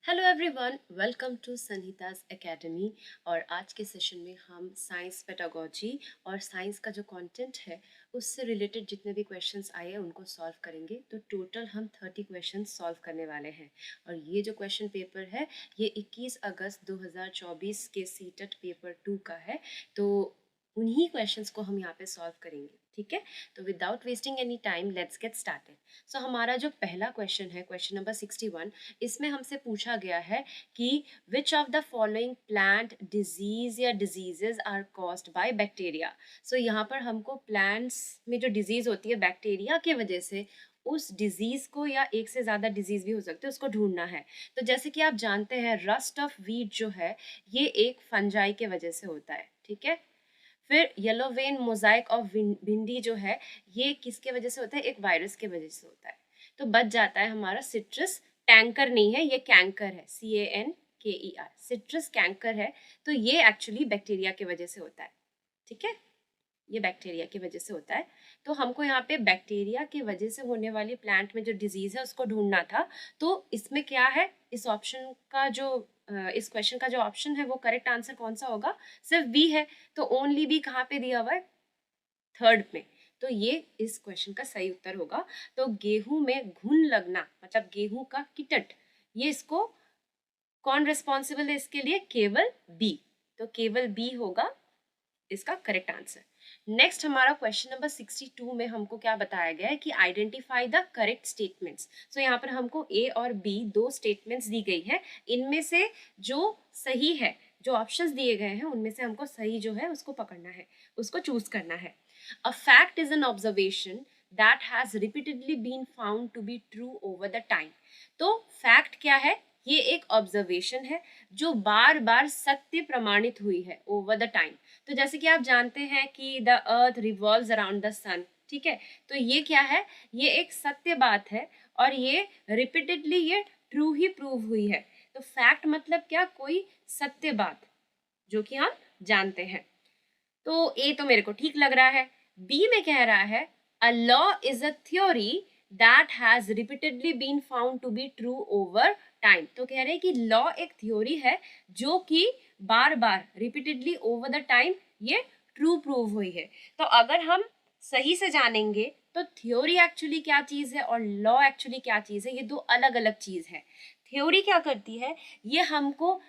Hello everyone, welcome to Samhita's academy. और आज के सेशन में हम साइंस पेडागोजी और साइंस का जो कंटेंट है उससे रिलेटेड जितने भी क्वेश्चंस आए हैं उनको सॉल्व करेंगे। तो टोटल हम 30 क्वेश्चंस सॉल्व करने वाले हैं। और ये जो क्वेश्चन पेपर है ये 21 अगस्त 2024 के सीटेट पेपर 2 का है। तो उन्हीं क्वेश्चंस को हम यहाँ पे सॉल्व करेंगे, ठीक है। तो without wasting any time let's get started. So हमारा जो पहला क्वेश्चन है, क्वेश्चन नंबर 61, इसमें हमसे पूछा गया है कि which of the following plant disease या diseases are caused by bacteria. So यहाँ पर हमको प्लांट्स में जो डिजीज होती है बैक्टीरिया की वजह से, उस डिजीज को या एक से ज्यादा डिजीज भी हो सकते हैं उसको ढूंढना है। तो जैसे कि आप जानते हैं रस्ट ऑफ वीट जो है ये एक फंजाई के वजह से होता है, ठीक है। फिर येलो वेन मोजाइक ऑफ भिंडी जो है ये किसके वजह से होता है, एक वायरस के वजह से होता है। तो बच जाता है हमारा सिट्रस टैंकर, नहीं है ये कैंकर है, CANKER, सिट्रस कैंकर है। तो ये एक्चुअली बैक्टीरिया की वजह से होता है, ठीक है, ये बैक्टीरिया की वजह से होता है। तो हमको यहाँ पे बैक्टीरिया की वजह से होने वाली प्लांट में जो डिजीज है उसको ढूंढना था। तो इसमें क्या है, इस ऑप्शन का जो इस क्वेश्चन का जो ऑप्शन है वो करेक्ट आंसर कौन सा होगा, सिर्फ बी है। तो ओनली बी कहाँ पे दिया हुआ है, थर्ड में। तो ये इस क्वेश्चन का सही उत्तर होगा। तो गेहूं में घुन लगना मतलब गेहूं का कीटट, ये इसको कौन रिस्पॉन्सिबल है इसके लिए, केवल बी। तो केवल बी होगा इसका करेक्ट आंसर। नेक्स्ट हमारा क्वेश्चन नंबर 62 में हमको क्या बताया गया है कि आइडेंटिफाई द करेक्ट स्टेटमेंट्स। सो यहाँ पर हमको ए और बी दो स्टेटमेंट्स दी गई है, इनमें से जो सही है, जो ऑप्शंस दिए गए हैं उनमें से हमको सही जो है उसको पकड़ना है, उसको चूज करना है। A fact is an observation that has repeatedly been found to be true over the time. तो फैक्ट क्या है, ये एक ऑब्जर्वेशन है जो बार बार सत्य प्रमाणित हुई है ओवर द टाइम। तो जैसे कि आप जानते हैं कि the earth revolves around the sun, ठीक है। तो ये क्या है, ये एक सत्य बात है और ये रिपीटेडली ये ट्रू ही प्रूव हुई है। तो फैक्ट मतलब क्या, कोई सत्य बात जो कि हम जानते हैं। तो ए तो मेरे को ठीक लग रहा है। बी में कह रहा है a law is a theory that has repeatedly been found to be true over time. तो कह रहे हैं कि लॉ एक थ्योरी है जो कि बार बार रिपीटेडली ओवर द टाइम ये ट्रू प्रूव हुई है। तो अगर हम सही से जानेंगे तो थ्योरी एक्चुअली क्या चीज है और लॉ एक्चुअली क्या चीज है, ये दो अलग अलग चीज है। थ्योरी क्या करती है, ये हमको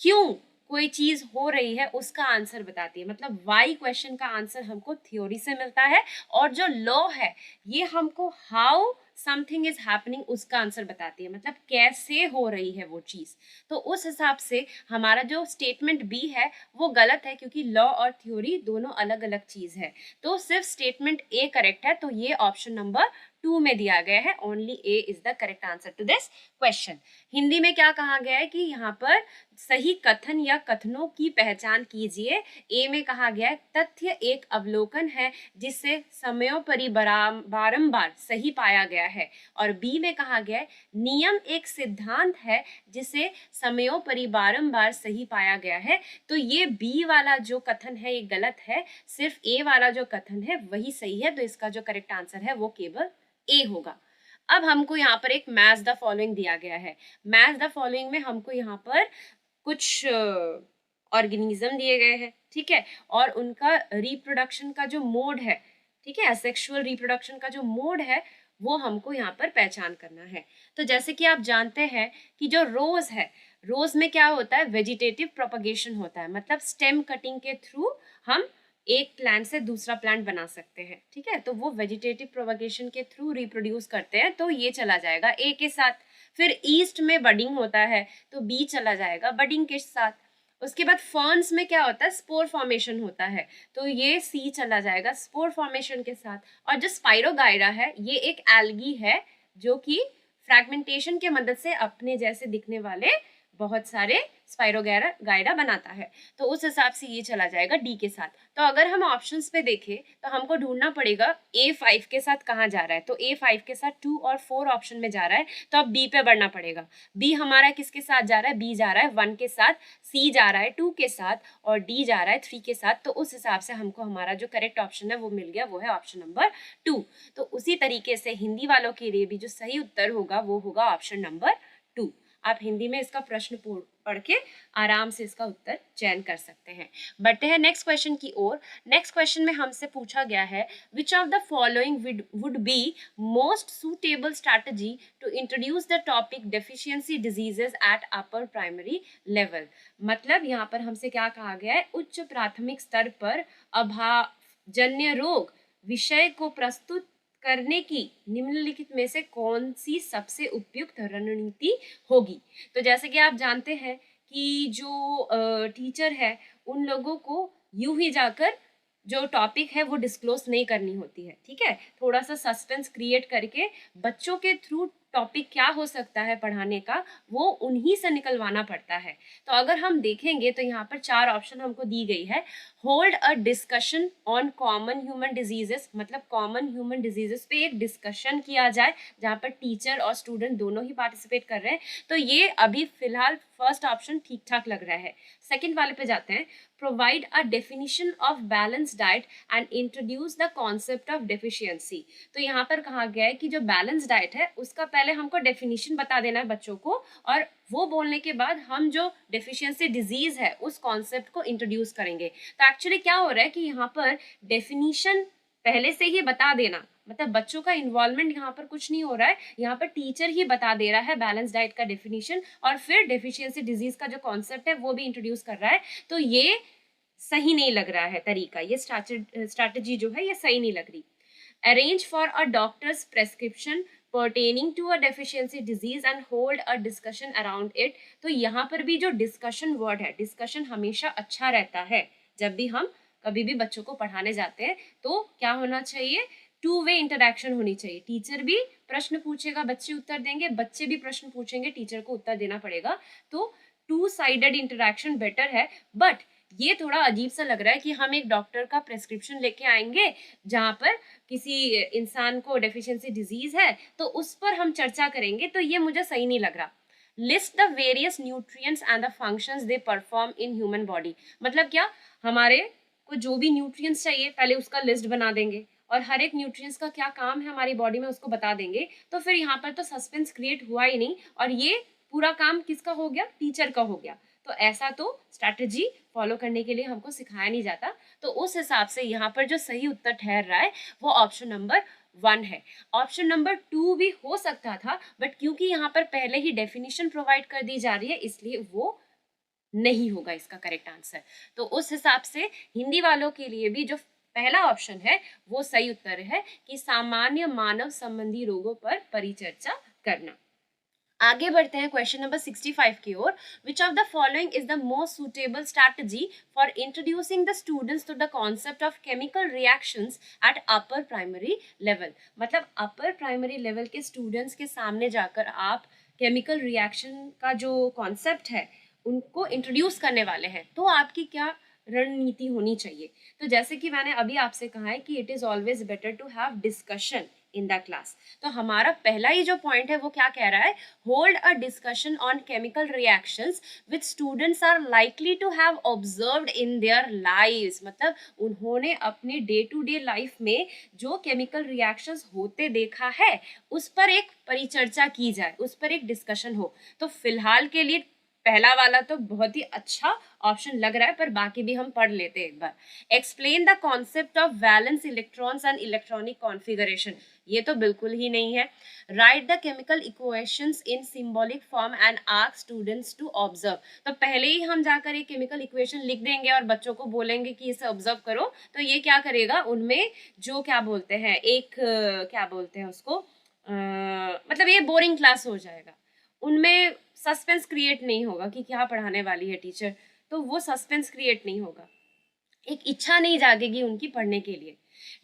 क्यों कोई चीज हो रही है उसका आंसर बताती है, मतलब वाई क्वेश्चन का आंसर हमको थ्योरी से मिलता है। और जो लॉ है ये हमको हाउ समथिंग इज हैपनिंग उसका आंसर बताती है, मतलब कैसे हो रही है वो चीज। तो उस हिसाब से हमारा जो स्टेटमेंट बी है वो गलत है, क्योंकि लॉ और थ्योरी दोनों अलग अलग चीज है। तो सिर्फ स्टेटमेंट ए करेक्ट है। तो ये ऑप्शन नंबर 2 में दिया गया है, only A is the correct answer to this question. Hindi में क्या कहा गया है कि यहाँ पर सही कथन या कथनों की पहचान कीजिए। ए में कहा गया है तथ्य एक अवलोकन है जिससे समयोपरि बारंबार सही पाया गया है। और बी में कहा गया है नियम एक सिद्धांत है जिसे समयोपरि बारंबार सही पाया गया है। तो ये बी वाला जो कथन है ये गलत है, सिर्फ ए वाला जो कथन है वही सही है। तो इसका जो करेक्ट आंसर है वो केवल ए होगा। अब हमको यहाँ पर एक मैच द फॉलोइंग दिया गया है। मैच द फॉलोइंग में हमको यहाँ पर कुछ ऑर्गेनिज्म दिए गए हैं, ठीक है, और उनका रिप्रोडक्शन का जो मोड है, ठीक है, सेक्सुअल रिप्रोडक्शन का जो मोड है वो हमको यहाँ पर पहचान करना है। तो जैसे कि आप जानते हैं कि जो रोज है, रोज में क्या होता है, वेजिटेटिव प्रोपगेशन होता है, मतलब स्टेम कटिंग के थ्रू हम एक प्लांट से दूसरा प्लांट बना सकते हैं, ठीक है। तो वो वेजिटेटिव प्रोपगेशन के थ्रू रिप्रोड्यूस करते हैं, तो ये चला जाएगा ए के साथ। फिर ईस्ट में बडिंग होता है तो बी चला जाएगा बडिंग के साथ। उसके बाद फर्न्स में क्या होता है, स्पोर फॉर्मेशन होता है, तो ये सी चला जाएगा स्पोर फॉर्मेशन के साथ। और जो स्पाइरोगाइरा है ये एक एल्गी है जो कि फ्रैगमेंटेशन के मदद से अपने जैसे दिखने वाले बहुत सारे स्पाइरोगाइरा बनाता है। तो उस हिसाब से ये चला जाएगा डी के साथ। तो अगर हम ऑप्शंस पे देखें तो हमको ढूंढना पड़ेगा A5 के साथ कहाँ जा रहा है। तो A5 के साथ 2 और 4 ऑप्शन में जा रहा है, तो अब B पे बढ़ना पड़ेगा। B हमारा किसके साथ जा रहा है, B जा रहा है 1 के साथ, C जा रहा है 2 के साथ और D जा रहा है 3 के साथ। तो उस हिसाब से हमको हमारा जो करेक्ट ऑप्शन है वो मिल गया, वो है ऑप्शन नंबर 2। तो उसी तरीके से हिंदी वालों के लिए भी जो सही उत्तर होगा वो होगा ऑप्शन नंबर 2। आप हिंदी में इसका प्रश्न पढ़ के आराम से इसका उत्तर चयन कर सकते हैं। बढ़ते हैं नेक्स्ट क्वेश्चन की ओर। नेक्स्ट क्वेश्चन में हमसे पूछा गया है, which of the following would be most suitable strategy to introduce the topic deficiency diseases at upper primary level. मतलब यहाँ पर हमसे क्या कहा गया है, उच्च प्राथमिक स्तर पर अभावजन्य रोग विषय को प्रस्तुत करने की निम्नलिखित में से कौन सी सबसे उपयुक्त रणनीति होगी। तो जैसे कि आप जानते हैं कि जो टीचर है उन लोगों को यूं ही जाकर जो टॉपिक है वो डिस्क्लोज नहीं करनी होती है, ठीक है। थोड़ा सा सस्पेंस क्रिएट करके बच्चों के थ्रू टॉपिक क्या हो सकता है पढ़ाने का वो उन्हीं से निकलवाना पड़ता है। तो अगर हम देखेंगे तो यहाँ पर 4 ऑप्शन हमको दी गई है। Hold a discussion on common human diseases, मतलब कॉमन ह्यूमन डिजीजेस पे एक डिस्कशन किया जाए जहाँ पर टीचर और स्टूडेंट दोनों ही पार्टिसिपेट कर रहे हैं। तो ये अभी फिलहाल फर्स्ट ऑप्शन ठीक ठाक लग रहा है। सेकेंड वाले पे जाते हैं। Provide a definition of balance diet and introduce the concept of deficiency. तो यहाँ पर कहा गया है कि जो बैलेंस डाइट है उसका पहले हमको डेफिनिशन बता देना है बच्चों को, और वो बोलने के बाद हम जो डेफिशिएंसी डिजीज है उस कॉन्सेप्ट को इंट्रोड्यूस करेंगे। तो एक्चुअली क्या हो रहा है कि यहाँ पर डेफिनिशन पहले से ही बता देना, मतलब बच्चों का इन्वॉल्वमेंट यहाँ पर कुछ नहीं हो रहा है, यहाँ पर टीचर ही बता दे रहा है बैलेंस डाइट का डेफिनेशन और फिर डेफिशिएंसी डिजीज का जो कॉन्सेप्ट है वो भी इंट्रोड्यूस कर रहा है। तो ये सही नहीं लग रहा है तरीका, ये स्ट्रैटेजी जो है ये सही नहीं लग रही। Arrange for a doctor's prescription pertaining to a deficiency disease and hold a discussion around it। तो यहाँ पर भी जो डिस्कशन वर्ड है, डिस्कशन हमेशा अच्छा रहता है। जब भी हम कभी भी बच्चों को पढ़ाने जाते हैं तो क्या होना चाहिए, 2 वे इंटरेक्शन होनी चाहिए। टीचर भी प्रश्न पूछेगा, बच्चे उत्तर देंगे, बच्चे भी प्रश्न पूछेंगे, टीचर को उत्तर देना पड़ेगा। तो 2 साइडेड इंटरेक्शन बेटर है। बट ये थोड़ा अजीब सा लग रहा है कि हम एक डॉक्टर का प्रेस्क्रिप्शन लेके आएंगे जहाँ पर किसी इंसान को डेफिशिएंसी डिजीज है तो उस पर हम चर्चा करेंगे, तो ये मुझे सही नहीं लग रहा। List the various nutrients and the functions they perform in human body. मतलब क्या, हमारे को जो भी न्यूट्रिएंट्स चाहिए पहले उसका लिस्ट बना देंगे और हर एक न्यूट्रिएंट्स का क्या काम है हमारी बॉडी में उसको बता देंगे। तो फिर यहाँ पर तो सस्पेंस क्रिएट हुआ ही नहीं और ये पूरा काम किसका हो गया, टीचर का हो गया। तो ऐसा तो स्ट्रैटेजी फॉलो करने के लिए हमको सिखाया नहीं जाता। तो उस हिसाब से यहाँ पर जो सही उत्तर ठहर रहा है वो ऑप्शन नंबर 1 है। ऑप्शन नंबर 2 भी हो सकता था बट क्योंकि यहाँ पर पहले ही डेफिनेशन प्रोवाइड कर दी जा रही है इसलिए वो नहीं होगा इसका करेक्ट आंसर। तो उस हिसाब से हिंदी वालों के लिए भी जो पहला ऑप्शन है वो सही उत्तर है कि सामान्य मानव संबंधी रोगों पर परिचर्चा करना। आगे बढ़ते हैं क्वेश्चन नंबर 65 की ओर। Which of the following is the most suitable strategy for introducing the students to the concept of chemical reactions at upper primary level. मतलब अपर प्राइमरी लेवल के स्टूडेंट्स के सामने जाकर आप केमिकल रिएक्शन का जो कॉन्सेप्ट है उनको इंट्रोड्यूस करने वाले हैं, तो आपकी क्या रणनीति होनी चाहिए। तो जैसे कि मैंने अभी आपसे कहा है कि it is always better to have discussion in the class. तो हमारा पहला ही जो पॉइंट है वो क्या कह रहा है, hold a discussion on chemical reactions which students are likely to have observed in their lives. मतलब उन्होंने अपने डे टू डे लाइफ में जो केमिकल रिएक्शंस होते देखा है उस पर एक परिचर्चा की जाए, उस पर एक डिस्कशन हो। तो फिलहाल के लिए पहला वाला तो बहुत ही अच्छा ऑप्शन लग रहा है पर बाकी भी हम पढ़ लेते हैं एक बार। Explain the concept of valence electrons and electronic configuration, ये तो बिल्कुल ही नहीं है। Write the chemical equations in symbolic form and ask students to observe. तो पहले ही हम जाकर एक केमिकल इक्वेशन लिख देंगे और बच्चों को बोलेंगे कि इसे ऑब्जर्व करो, तो ये क्या करेगा, उनमें जो क्या बोलते हैं एक क्या बोलते हैं उसको मतलब ये बोरिंग क्लास हो जाएगा। उनमें सस्पेंस क्रिएट नहीं होगा कि क्या पढ़ाने वाली है टीचर, तो वो सस्पेंस क्रिएट नहीं होगा, एक इच्छा नहीं जागेगी उनकी पढ़ने के लिए।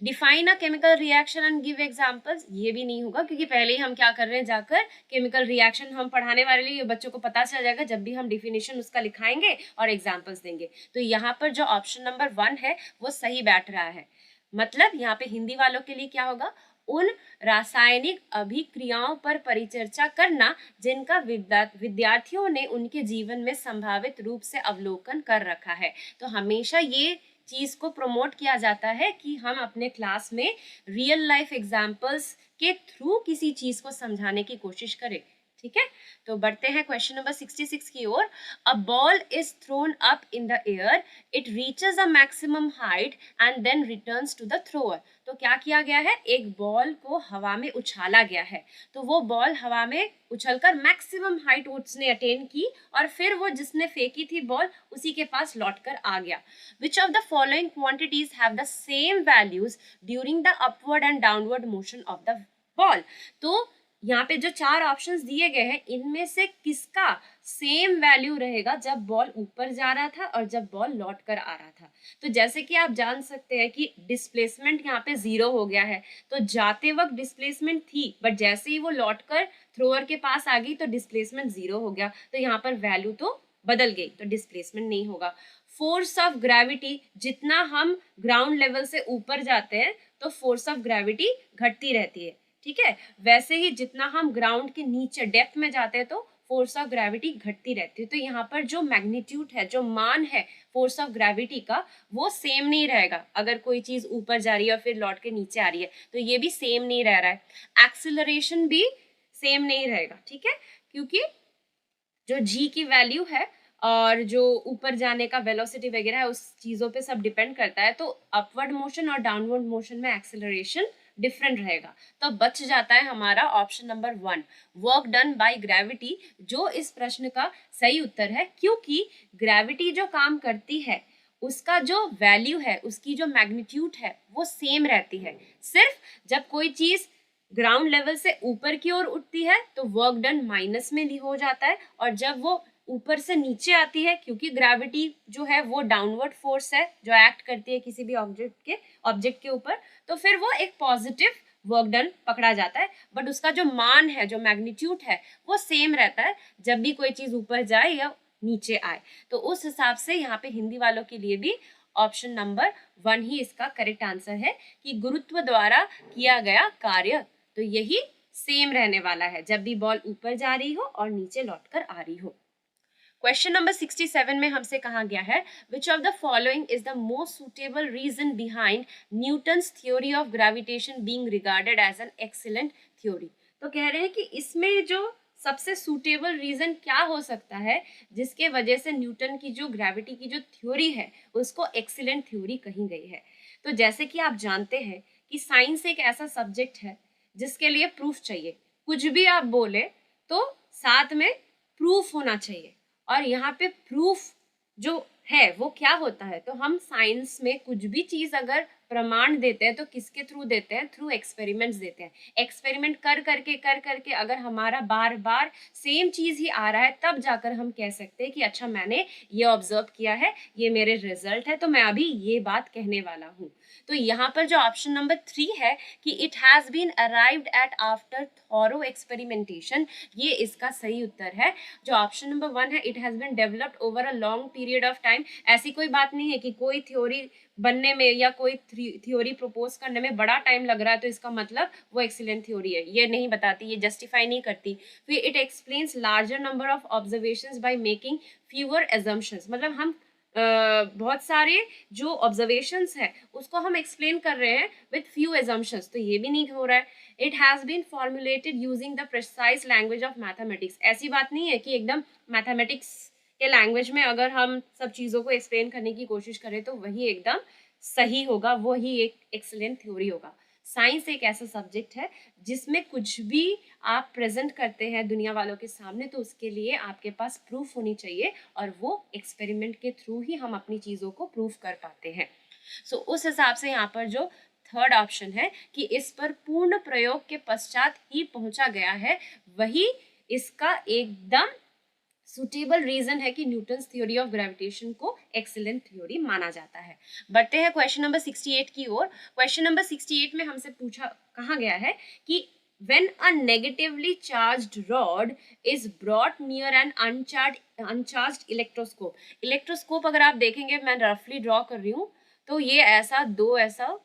Define a chemical reaction and give examples, ये भी नहीं होगा क्योंकि पहले ही हम क्या कर रहे हैं, जाकर केमिकल रिएक्शन हम पढ़ाने वाले लिए बच्चों को पता चल जाएगा जब भी हम डिफिनेशन उसका लिखाएंगे और एग्जांपल्स देंगे। तो यहाँ पर जो ऑप्शन नंबर 1 है वो सही बैठ रहा है। मतलब यहाँ पे हिंदी वालों के लिए क्या होगा, उन रासायनिक अभिक्रियाओं पर परिचर्चा करना जिनका विद्यार्थियों ने उनके जीवन में संभावित रूप से अवलोकन कर रखा है। तो हमेशा ये चीज को प्रमोट किया जाता है कि हम अपने क्लास में रियल लाइफ एग्जाम्पल्स के थ्रू किसी चीज को समझाने की कोशिश करें, ठीक है, तो बढ़ते हैं क्वेश्चन नंबर 66 की ओर। A ball is thrown up in the air, it reaches a maximum height and then returns to the thrower. तो क्या किया गया है, एक बॉल को हवा में उछाला गया है, तो वो बॉल हवा में उछलकर मैक्सिमम हाइट उसने अटेन की और फिर वो जिसने फेंकी थी बॉल उसी के पास लौट कर आ गया। विच of the following quantities have the same values during the upward and downward motion of the ball. तो यहाँ पे जो चार ऑप्शंस दिए गए हैं इनमें से किसका सेम वैल्यू रहेगा जब बॉल ऊपर जा रहा था और जब बॉल लौट कर आ रहा था। तो जैसे कि आप जान सकते हैं कि डिस्प्लेसमेंट यहाँ पे 0 हो गया है, तो जाते वक्त डिस्प्लेसमेंट थी बट जैसे ही वो लौट कर थ्रोअर के पास आ गई तो डिस्प्लेसमेंट 0 हो गया, तो यहाँ पर वैल्यू तो बदल गई, तो डिस्प्लेसमेंट नहीं होगा। फोर्स ऑफ ग्रेविटी, जितना हम ग्राउंड लेवल से ऊपर जाते हैं तो फोर्स ऑफ ग्रेविटी घटती रहती है, ठीक है। वैसे ही जितना हम ग्राउंड के नीचे डेप्थ में जाते हैं तो फोर्स ऑफ ग्रेविटी घटती रहती है। तो यहाँ पर जो मैग्नीट्यूड है, जो मान है फोर्स ऑफ ग्रेविटी का, वो सेम नहीं रहेगा। अगर कोई चीज ऊपर जा रही है और फिर लौट के नीचे आ रही है तो ये भी सेम नहीं रह रहा है। एक्सिलरेशन भी सेम नहीं रहेगा, ठीक है, क्योंकि जो जी की वैल्यू है और जो ऊपर जाने का वेलोसिटी वगैरह है उस चीजों पे सब डिपेंड करता है। तो अपवर्ड मोशन और डाउनवर्ड मोशन में एक्सेलरेशन डिफरेंट रहेगा। तो बच जाता है हमारा option number 1, work done by gravity, जो इस प्रश्न का सही उत्तर है, क्योंकि ग्रेविटी जो काम करती है उसका जो वैल्यू है, उसकी जो मैग्नीट्यूड है वो सेम रहती है। सिर्फ जब कोई चीज ग्राउंड लेवल से ऊपर की ओर उठती है तो वर्क डन माइनस में हो जाता है, और जब वो ऊपर से नीचे आती है, क्योंकि ग्रेविटी जो है वो डाउनवर्ड फोर्स है जो एक्ट करती है किसी भी ऑब्जेक्ट के ऊपर, तो फिर वो एक पॉजिटिव वर्क डन पकड़ा जाता है। बट उसका जो मान है, जो मैग्नीट्यूड है, वो सेम रहता है जब भी कोई चीज ऊपर जाए या नीचे आए। तो उस हिसाब से यहाँ पे हिंदी वालों के लिए भी ऑप्शन नंबर 1 ही इसका करेक्ट आंसर है, कि गुरुत्व द्वारा किया गया कार्य। तो यही सेम रहने वाला है जब भी बॉल ऊपर जा रही हो और नीचे लौटकर आ रही हो। क्वेश्चन नंबर 67 में हमसे कहा गया है, which of the following is the most suitable reason behind Newton's theory of gravitation being regarded as an excellent theory. तो कह रहे हैं कि इसमें जो सबसे सुटेबल रीजन क्या हो सकता है जिसके वजह से न्यूटन की जो ग्रेविटी की जो थ्योरी है उसको एक्सीलेंट थ्योरी कही गई है। तो जैसे कि आप जानते हैं कि साइंस एक ऐसा सब्जेक्ट है जिसके लिए प्रूफ चाहिए। कुछ भी आप बोले तो साथ में प्रूफ होना चाहिए, और यहाँ पे प्रूफ जो है वो क्या होता है, तो हम साइंस में कुछ भी चीज अगर प्रमाण देते हैं तो किसके थ्रू देते हैं, थ्रू एक्सपेरिमेंट्स देते हैं। एक्सपेरिमेंट कर करके अगर हमारा बार बार सेम चीज ही आ रहा है तब जाकर हम कह सकते हैं कि अच्छा मैंने ये ऑब्जर्व किया है, ये मेरे रिजल्ट है, तो मैं अभी ये बात कहने वाला हूँ। तो यहाँ पर जो ऑप्शन नंबर 3 है कि it has been arrived at after thorough experimentation, ये इसका सही उत्तर है। जो ऑप्शन नंबर 1 है, it has been developed over a long period of time, ऐसी कोई बात नहीं है कि कोई थ्योरी बनने में या कोई थ्योरी प्रपोज करने में बड़ा टाइम लग रहा है तो इसका मतलब वो एक्सीलेंट थ्योरी है, ये नहीं बताती, ये जस्टिफाई नहीं करती। फिर it explains larger number of observations by making fewer assumptions, मतलब हम बहुत सारे जो ऑब्जर्वेशंस है उसको हम एक्सप्लेन कर रहे हैं विथ फ्यू एजम्पशंस, तो ये भी नहीं हो रहा है। It has been formulated using the precise language of mathematics, ऐसी बात नहीं है कि एकदम मैथमेटिक्स के लैंग्वेज में अगर हम सब चीज़ों को एक्सप्लेन करने की कोशिश करें तो वही एकदम सही होगा, वही एक एक्सीलेंट थ्योरी होगा। साइंस एक ऐसा सब्जेक्ट है जिसमें कुछ भी आप प्रेजेंट करते हैं दुनिया वालों के सामने तो उसके लिए आपके पास प्रूफ होनी चाहिए, और वो एक्सपेरिमेंट के थ्रू ही हम अपनी चीज़ों को प्रूफ कर पाते हैं। सो उस हिसाब से यहाँ पर जो थर्ड ऑप्शन है कि इस पर पूर्ण प्रयोग के पश्चात ही पहुंचा गया है, वही इसका एकदम सुटेबल रीजन है कि न्यूटन्स थ्योरी ऑफ ग्रेविटेशन को एक्सीलेंट थ्योरी माना जाता है। बढ़ते हैं क्वेश्चन नंबर 68 की ओर। क्वेश्चन नंबर 68 में हमसे कहा गया है कि when a negatively charged rod is brought near an uncharged electroscope अगर आप देखेंगे, मैं रफली ड्रॉ कर रही हूँ, तो ये ऐसा ऐसा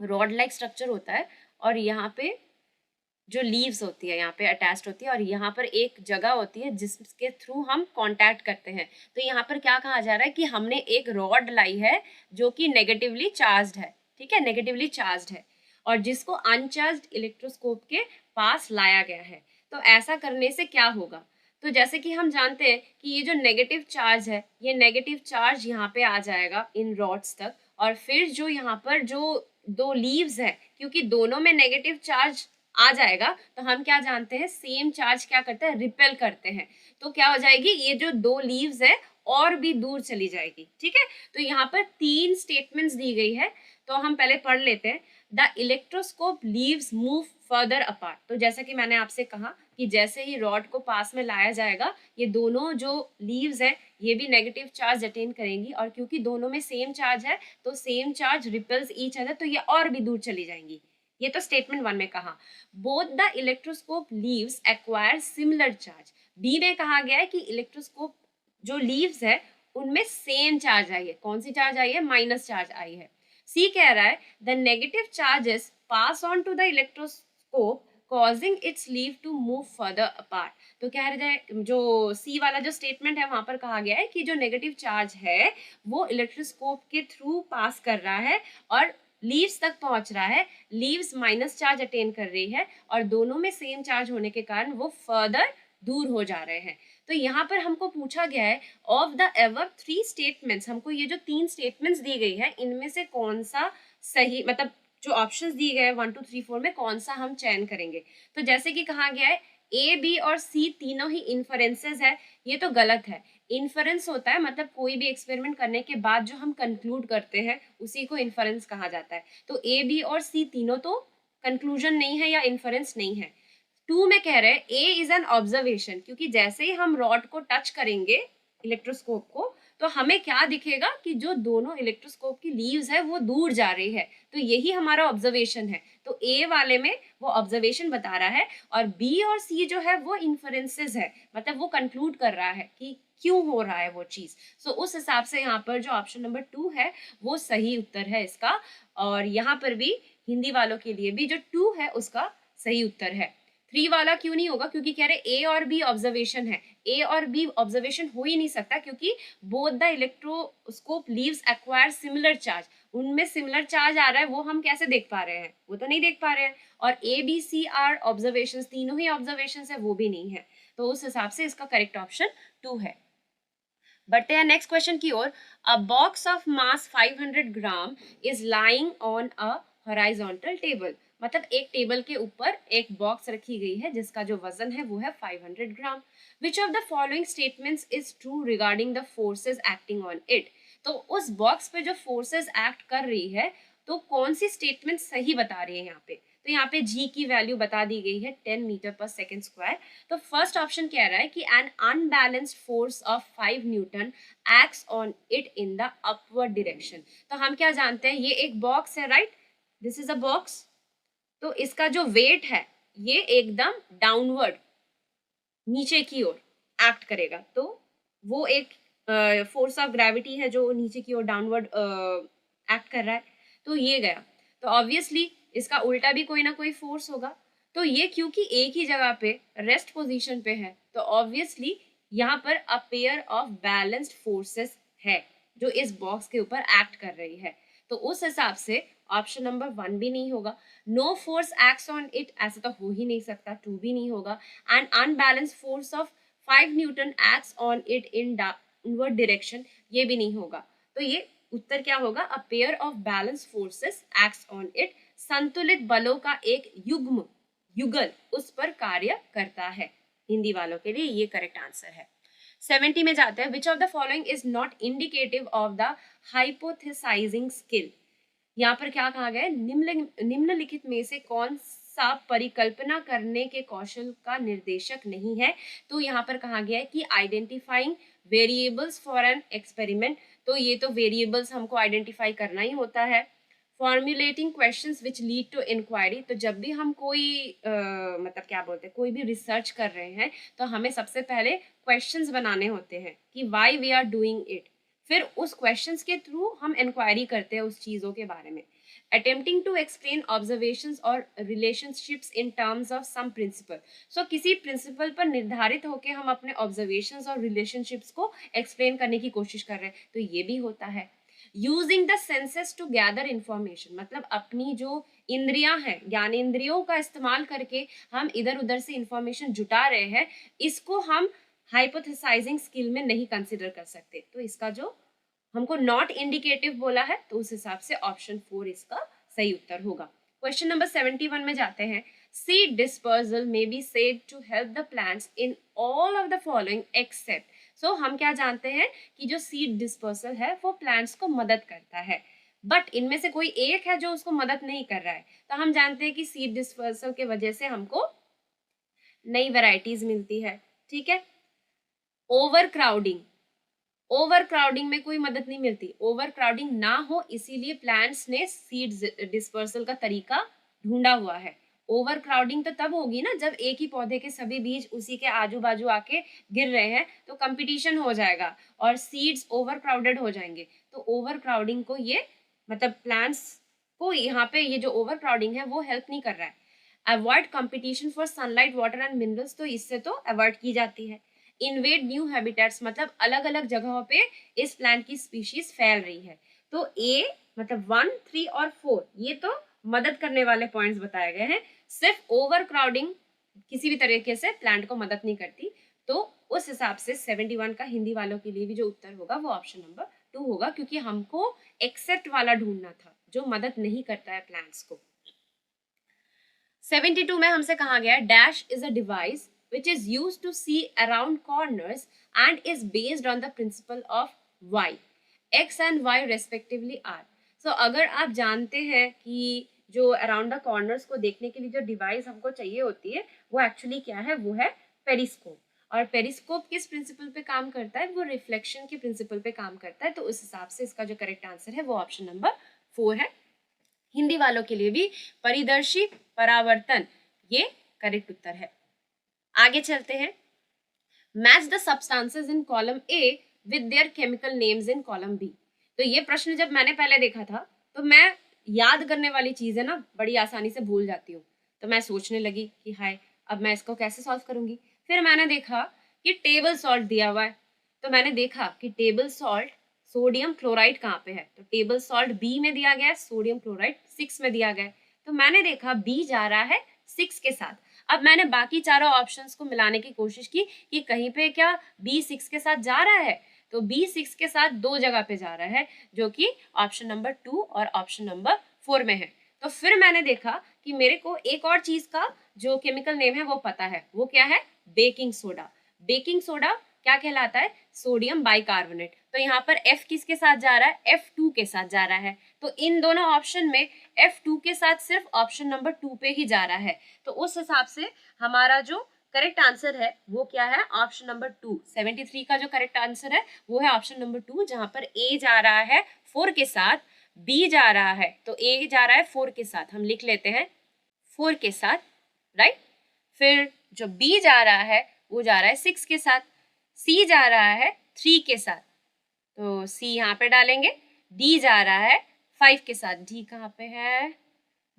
रॉड लाइक स्ट्रक्चर होता है, और यहाँ पे जो लीव्स होती है यहाँ पे अटैच्ड होती है, और यहाँ पर एक जगह होती है जिसके थ्रू हम कांटेक्ट करते हैं। तो यहाँ पर क्या कहा जा रहा है कि हमने एक रॉड लाई है जो कि नेगेटिवली चार्ज्ड है, ठीक है, नेगेटिवली चार्ज्ड है, और जिसको अनचार्ज्ड इलेक्ट्रोस्कोप के पास लाया गया है। तो ऐसा करने से क्या होगा? तो जैसे कि हम जानते हैं कि ये जो नेगेटिव चार्ज है, ये नेगेटिव चार्ज यहाँ पे आ जाएगा इन रॉड्स तक, और फिर जो यहाँ पर जो दो लीव्स है, क्योंकि दोनों में नेगेटिव चार्ज आ जाएगा, तो हम क्या जानते हैं, सेम चार्ज क्या करते हैं, रिपेल करते हैं। तो क्या हो जाएगी, ये जो दो लीव्स है और भी दूर चली जाएगी। ठीक है, तो यहाँ पर 3 स्टेटमेंट्स दी गई है, तो हम पहले पढ़ लेते हैं। The electroscope leaves move further apart. तो जैसा कि मैंने आपसे कहा कि जैसे ही रॉड को पास में लाया जाएगा, ये दोनों जो लीव्स है ये भी नेगेटिव चार्ज अटेन करेंगी, और क्योंकि दोनों में सेम चार्ज है तो same charge repels each other, तो ये और भी दूर चली जाएंगी। ये तो स्टेटमेंट 1 में कहा। Both the electroscope leaves acquire similar charge. B में कहा गया है कि इलेक्ट्रोस्कोप जो लीव्स है उनमें सेम चार्ज आई है। कौन सी चार्ज आई है? माइनस चार्ज आई है। सी कह रहा है the negative charges pass on to the electroscope causing its leaf to move further apart। तो कह रहे हैं, जो सी वाला जो स्टेटमेंट है वहां पर कहा गया है कि जो नेगेटिव चार्ज है वो इलेक्ट्रोस्कोप के थ्रू पास कर रहा है और लीव्स तक पहुंच रहा है। लीव्स माइनस चार्ज अटेन कर रही है और दोनों में सेम चार्ज होने के कारण वो फर्दर दूर हो जा रहे हैं। तो यहाँ पर हमको पूछा गया है ऑफ द एवर 3 स्टेटमेंट्स, हमको ये जो 3 स्टेटमेंट्स दी गई है इनमें से कौन सा सही, मतलब जो ऑप्शंस दिए गए हैं 1 2 3 4 में कौन सा हम चयन करेंगे। तो जैसे कि कहा गया है ए बी और सी तीनों ही इन्फरेंसेस है, ये तो गलत है। इन्फरेंस होता है मतलब कोई भी एक्सपेरिमेंट करने के बाद जो हम कंक्लूड करते हैं उसी को इन्फरेंस कहा जाता है। तो ए बी और सी तीनों तो कंक्लूजन नहीं है या इन्फरेंस नहीं है। 2 में कह रहे हैं ए इज एन ऑब्जर्वेशन, क्योंकि जैसे ही हम रॉड को टच करेंगे इलेक्ट्रोस्कोप को तो हमें क्या दिखेगा कि जो दोनों इलेक्ट्रोस्कोप की लीव्स है वो दूर जा रही है, तो यही हमारा ऑब्जर्वेशन है। तो ए वाले में वो ऑब्जर्वेशन बता रहा है और बी और सी जो है वो इन्फरेंसेस है, मतलब वो कंक्लूड कर रहा है कि क्यों हो रहा है वो चीज। सो उस हिसाब से यहाँ पर जो ऑप्शन नंबर 2 है वो सही उत्तर है इसका। और यहाँ पर भी हिंदी वालों के लिए भी जो 2 है उसका सही उत्तर है। 3 वाला क्यों नहीं होगा? क्योंकि कह रहे ए और बी ऑब्जर्वेशन है। ए और बी ऑब्जर्वेशन हो ही नहीं सकता क्योंकि both the electroscope leaves acquire similar charge. उनमें सिमिलर चार्ज आ रहा है, वो हम कैसे देख पा रहे हैं? वो तो नहीं देख पा रहे हैं। और A B C are observation, तीनों ही ऑब्जर्वेशन है, वो भी नहीं है। तो उस हिसाब से इसका करेक्ट ऑप्शन 2 है। बढ़ते हैं नेक्स्ट क्वेश्चन की ओर। A box of mass 500 gram is lying on a horizontal table. मतलब एक टेबल के ऊपर एक बॉक्स रखी गई है जिसका जो वजन है वो है 500 gram. Which of the following statements is true regarding the forces acting on it. तो उस बॉक्स पे जो फोर्सेस एक्ट कर रही है तो कौन सी स्टेटमेंट सही बता रही है यहाँ पे? तो यहाँ पे जी की वैल्यू बता दी गई है 10 मीटर पर सेकेंड स्क्वायर। तो फर्स्ट ऑप्शन कह रहा है कि N unbalanced force of 5 Newton acts on it in the upward direction. तो हम क्या जानते हैं, ये एक बॉक्स है, right? This is a box. तो इसका जो वेट है ये एकदम डाउनवर्ड, नीचे की ओर एक्ट करेगा। तो वो एक फोर्स ऑफ ग्रेविटी है जो नीचे की ओर डाउनवर्ड एक्ट कर रहा है। तो ये गया, तो ऑब्वियसली इसका उल्टा भी कोई ना कोई फोर्स होगा। तो ये क्योंकि एक ही जगह पे रेस्ट पोजीशन पे है तो ऑब्वियसली यहाँ पर a pair of balanced forces है जो इस बॉक्स के ऊपर एक्ट कर रही है। तो उस हिसाब से ऑप्शन नंबर 1 भी नहीं होगा। No force acts on it, ऐसा तो हो ही नहीं सकता। 2 भी नहीं होगा। And unbalanced force of 5 Newton acts on it in downward direction, ये भी नहीं होगा। तो ये उत्तर क्या होगा? A pair of balance forces acts on it. संतुलित बलों का एक युगल उस पर कार्य करता है। हिंदी वालों के लिए ये करेक्ट आंसर है। 70 में जाते हैं। Which of the following is not indicative of the hypothesising skill. यहाँ पर क्या कहा गया है? निम्नलिखित में से कौन सा परिकल्पना करने के कौशल का निर्देशक नहीं है? तो यहाँ पर कहा गया है कि identifying variables for an experiment. तो ये तो वेरिएबल्स हमको आइडेंटिफाई करना ही होता है। Formulating questions which lead to inquiry. तो जब भी हम कोई मतलब क्या बोलते हैं, कोई भी रिसर्च कर रहे हैं तो हमें सबसे पहले क्वेश्चंस बनाने होते हैं कि why we are doing it. फिर उस क्वेश्चंस के थ्रू हम इंक्वायरी करते हैं उस चीज़ों के बारे में। अटेम्प्टिंग टू एक्सप्लेन ऑब्जर्वेशंस और relationships in terms of some principle. So किसी प्रिंसिपल पर निर्धारित होकर हम अपने ऑब्जर्वेशंस और रिलेशनशिप्स को एक्सप्लेन करने की कोशिश कर रहे हैं, तो ये भी होता है। Using the senses to gather information, मतलब अपनी जो इंद्रियां हैं, ज्ञानेंद्रियों का इस्तेमाल करके हम इधर उधर से इंफॉर्मेशन जुटा रहे हैं, इसको हम हाइपोथेसाइजिंग स्किल में नहीं कंसिडर कर सकते। तो इसका जो हमको नॉट इंडिकेटिव बोला है, तो उस हिसाब से ऑप्शन 4 इसका सही उत्तर होगा। क्वेश्चन नंबर 71 में जाते हैं। Seed dispersal may be said to help the plants in all of the following except. So हम क्या जानते हैं कि जो सीड डिस्पर्सल है वो प्लांट्स को मदद करता है, बट इनमें से कोई एक है जो उसको मदद नहीं कर रहा है। तो हम जानते हैं कि सीड डिस्पर्सल के वजह से हमको नई वैरायटीज मिलती है, ठीक है। ओवर क्राउडिंग, ओवर क्राउडिंग में कोई मदद नहीं मिलती। ओवर क्राउडिंग ना हो इसीलिए प्लांट्स ने सीड डिस्पर्सल का तरीका ढूंढा हुआ है। ओवर क्राउडिंग तो तब होगी ना जब एक ही पौधे के सभी बीज उसी के आजू बाजू आके गिर रहे हैं, तो कंपटीशन हो जाएगा और सीड्स ओवर क्राउडेड हो जाएंगे। तो ओवर क्राउडिंग को ये मतलब प्लांट्स को यहाँ पे ये जो ओवर क्राउडिंग है वो हेल्प नहीं कर रहा है। Avoid competition for sunlight water and minerals, तो इससे तो अवॉइड की जाती है। इन्वेड न्यू हैबिटेट्स, मतलब अलग अलग जगहों पे इस प्लांट की स्पीशीज फैल रही है। तो ए मतलब 1, 3 और 4 ये तो मदद करने वाले पॉइंट्स बताए गए हैं। सिर्फ ओवर क्राउडिंग किसी भी तरीके से प्लांट को मदद नहीं करती। तो उस हिसाब से 71 का हिंदी वालों के लिए भी जो उत्तर होगा वो ऑप्शन नंबर 2 होगा, क्योंकि हमको एक्सेप्ट वाला ढूंढना था जो मदद नहीं करता है प्लांट्स को। 72 में हमसे कहा गया है dash is a device which is used to see around corners and is based on the principle of y, x and y respectively are। so अगर आप जानते हैं कि जो अराउंड द कॉर्नर्स को देखने के लिए जो डिवाइस हमको चाहिए होती है वो एक्चुअली क्या है, वो है पेरिस्कोप। और पेरिस्कोप किस प्रिंसिपल पे काम करता है, वो रिफ्लेक्शन के प्रिंसिपल पे काम करता है। तो उस हिसाब से इसका जो करेक्ट आंसर है वो ऑप्शन नंबर 4 है। हिंदी वालों के लिए भी परिदर्शी परावर्तन ये करेक्ट उत्तर है। आगे चलते हैं। Match the substances in column A with their chemical names in column B. तो ये प्रश्न जब मैंने पहले देखा था तो मैं याद करने वाली चीजें ना बड़ी आसानी से भूल जाती हूँ। तो मैं सोचने लगी कि हाय अब मैं इसको कैसे सॉल्व करूंगी। फिर मैंने देखा कि टेबल सॉल्ट दिया हुआ है, तो मैंने देखा कि टेबल सॉल्ट सोडियम क्लोराइड कहाँ पे है, तो टेबल सॉल्ट बी में दिया गया है, सोडियम क्लोराइड 6 में दिया गया है। तो मैंने देखा बी जा रहा है 6 के साथ। अब मैंने बाकी चारों ऑप्शंस को मिलाने की कोशिश की कि कहीं पे क्या बी 6 के साथ जा रहा है, तो बी 6 के साथ 2 जगह पे जा रहा है, जो कि ऑप्शन नंबर 2 और ऑप्शन नंबर 4 में है। तो फिर मैंने देखा कि मेरे को एक और चीज का जो केमिकल नेम है वो पता है, वो क्या है, बेकिंग सोडा। बेकिंग सोडा क्या कहलाता है, सोडियम बाइकार्बोनेट। तो यहाँ पर F किसके साथ जा रहा है, F2 के साथ जा रहा है। तो इन दोनों ऑप्शन में F2 के साथ सिर्फ ऑप्शन नंबर 2 पे ही जा रहा है। तो उस हिसाब से हमारा जो करेक्ट आंसर है वो क्या है, ऑप्शन नंबर 2। 73 का जो करेक्ट आंसर है वो है ऑप्शन नंबर 2, जहां पर A जा रहा है 4 के साथ, B जा रहा है, तो A जा रहा है 4 के साथ, हम लिख लेते हैं 4 के साथ, राइट। फिर जो B जा रहा है वो जा रहा है 6 के साथ, C जा रहा है 3 के साथ, तो C यहाँ पे डालेंगे। D जा रहा है 5 के साथ, D कहाँ पे है,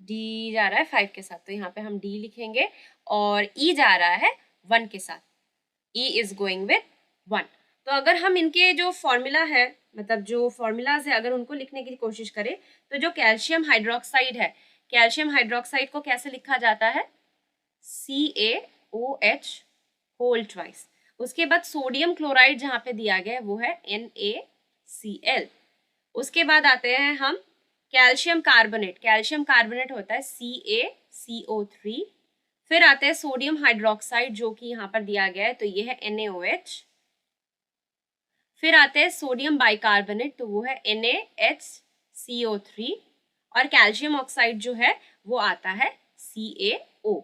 D जा रहा है 5 के साथ, तो यहाँ पे हम D लिखेंगे। और E जा रहा है 1 के साथ, E इज गोइंग विथ 1। तो अगर हम इनके जो फॉर्मूला है, मतलब जो फॉर्मूलाज है, अगर उनको लिखने की कोशिश करें तो जो कैल्शियम हाइड्रोक्साइड है, कैल्शियम हाइड्रोक्साइड को कैसे लिखा जाता है, CaOH होल ट्वाइस। उसके बाद सोडियम क्लोराइड जहाँ पे दिया गया है वो है NaCl। उसके बाद आते हैं हम कैल्शियम कार्बोनेट, कैल्शियम कार्बोनेट होता है CaCO3। फिर आते हैं सोडियम हाइड्रोक्साइड जो कि यहाँ पर दिया गया है, तो ये है NaOH। फिर आते हैं सोडियम बाइकार्बोनेट, तो वो है NaHCO3। और कैल्शियम ऑक्साइड जो है वो आता है CaO।